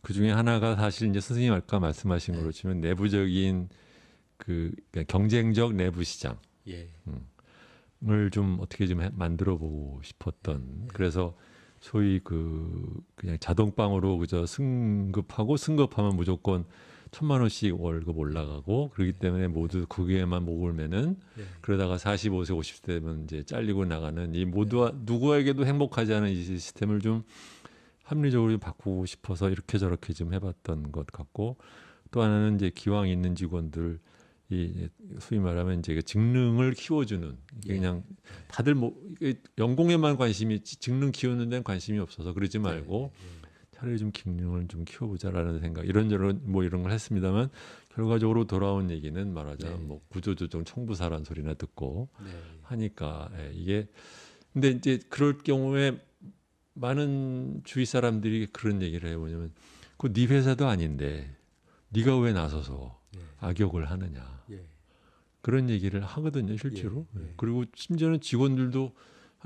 그 중에 하나가 사실 이제 선생님 아까 말씀하신 걸로 치면 내부적인 그러니까 경쟁적 내부 시장을 좀 어떻게 좀 만들어 보고 싶었던. 그래서 소위 그냥 자동방으로 그저 승급하면 무조건 1,000만 원씩 월급 올라가고 그렇기 때문에 모두 거기에만 목을 매는 그러다가 45세 50세 되면 이제 잘리고 나가는 이 모두와 누구에게도 행복하지 않은 이 시스템을 좀 합리적으로 바꾸고 싶어서 이렇게 저렇게 좀 해봤던 것 같고, 또 하나는 이제 기왕 있는 직원들 이 소위 말하면 이제 직능을 키워주는, 그냥 다들 뭐 연공에만 관심이 있지 직능 키우는 데는 관심이 없어서 그러지 말고 차라리 좀 직능을 좀 키워보자라는 생각, 이런저런 뭐 이런 걸 했습니다만 결과적으로 돌아온 얘기는 말하자면 뭐 구조조정 청부사란 소리나 듣고 하니까 이게. 근데 이제 그럴 경우에 많은 주위 사람들이 그런 얘기를 해보냐면 그 네 회사도 아닌데 네가 왜 나서서 악역을 하느냐, 그런 얘기를 하거든요 실제로. 그리고 심지어는 직원들도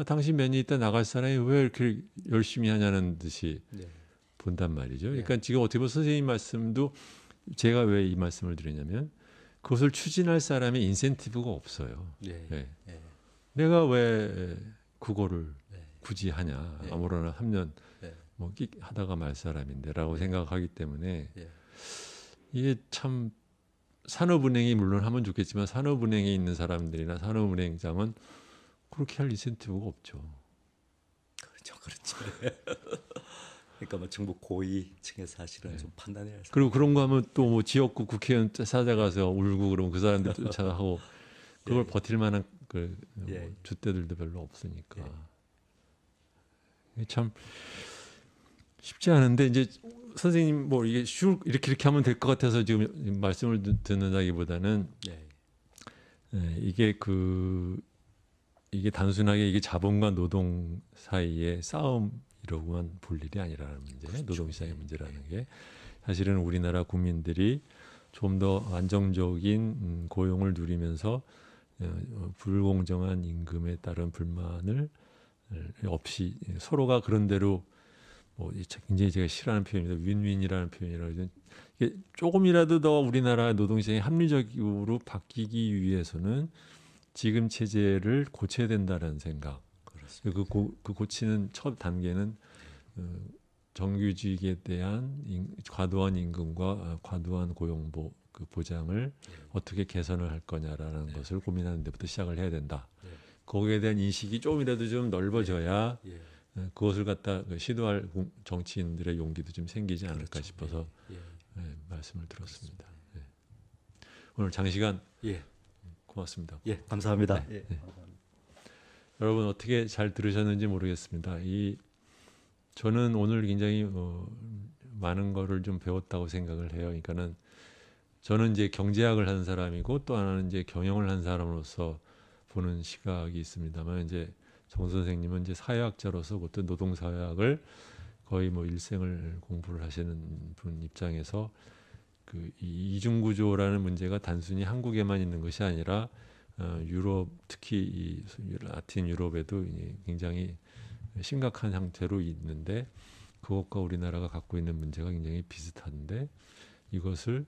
당신 몇 년 있다 나갈 사람이 왜 이렇게 열심히 하냐는 듯이 본단 말이죠. 그러니까 지금 어떻게 보면 선생님 말씀도 제가 왜 이 말씀을 드리냐면 그것을 추진할 사람의 인센티브가 없어요. 내가 왜 그거를 굳이 하냐, 아무거나 3년 뭐 하다가 말 사람인데라고 생각하기 때문에 이게 참, 산업은행이 물론 하면 좋겠지만 산업은행에 있는 사람들이나 산업은행장은 그렇게 할 인센티브가 없죠. 그렇죠. 그러니까 뭐 정부 고위층의 사실은 좀 판단해야 할. 그리고 그런 거 하면 또 뭐 지역구 국회의원 찾아가서 울고 그러면 그 사람들 쫓아가고 그걸 버틸 만한 뭐 줏대들도 별로 없으니까 참 쉽지 않은데, 이제 선생님 뭐 이게 이렇게 하면 될 것 같아서 지금 말씀을 듣는다기보다는 이게 이게 단순하게 이게 자본과 노동 사이의 싸움이라고만 볼 일이 아니라는 문제, 노동시장의 문제라는 게 사실은 우리나라 국민들이 좀 더 안정적인 고용을 누리면서 불공정한 임금에 따른 불만을 없이 서로가 그런 대로 뭐 굉장히 제가 싫어하는 표현입니다. 윈윈이라는 표현이라고. 이게 조금이라도 더 우리나라 노동시장이 합리적으로 바뀌기 위해서는 지금 체제를 고쳐야 된다는 생각. 그 고치는 첫 단계는 정규직에 대한 과도한 임금과 과도한 고용 보장을 어떻게 개선을 할 거냐라는 것을 고민하는 데부터 시작을 해야 된다. 거기에 대한 인식이 조금이라도 좀 넓어져야 그것을 갖다 시도할 정치인들의 용기도 좀 생기지 않을까 싶어서 말씀을 들었습니다. 오늘 장시간 고맙습니다. 감사합니다. 여러분 어떻게 잘 들으셨는지 모르겠습니다. 저는 오늘 굉장히 많은 거를 좀 배웠다고 생각을 해요. 그러니까는 저는 이제 경제학을 한 사람이고 또 하나는 이제 경영을 한 사람으로서 보는 시각이 있습니다만, 이제 정 선생님은 이제 사회학자로서 그것도 노동사회학을 거의 뭐 일생을 공부를 하시는 분 입장에서 이 이중구조라는 문제가 단순히 한국에만 있는 것이 아니라 유럽, 특히 이 라틴 유럽에도 굉장히 심각한 상태로 있는데 그것과 우리나라가 갖고 있는 문제가 굉장히 비슷한데, 이것을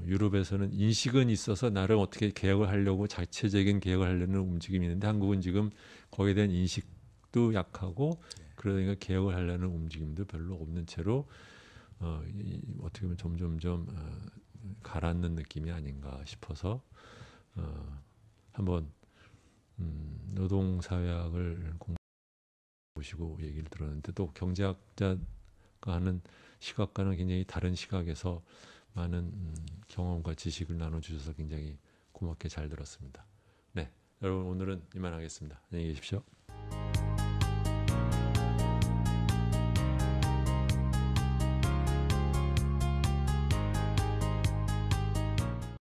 유럽에서는 인식은 있어서 나름 어떻게 개혁을 하려고 자체적인 개혁을 하려는 움직임이 있는데 한국은 지금 거기에 대한 인식도 약하고 그러니까 개혁을 하려는 움직임도 별로 없는 채로 어떻게 보면 점점점 가라앉는 느낌이 아닌가 싶어서 한번 노동사회학을 공부하시고 얘기를 들었는데, 또 경제학자가 하는 시각과는 굉장히 다른 시각에서 많은 경험과 지식을 나눠주셔서 굉장히 고맙게 잘 들었습니다. 네, 여러분 오늘은 이만하겠습니다. 안녕히 계십시오.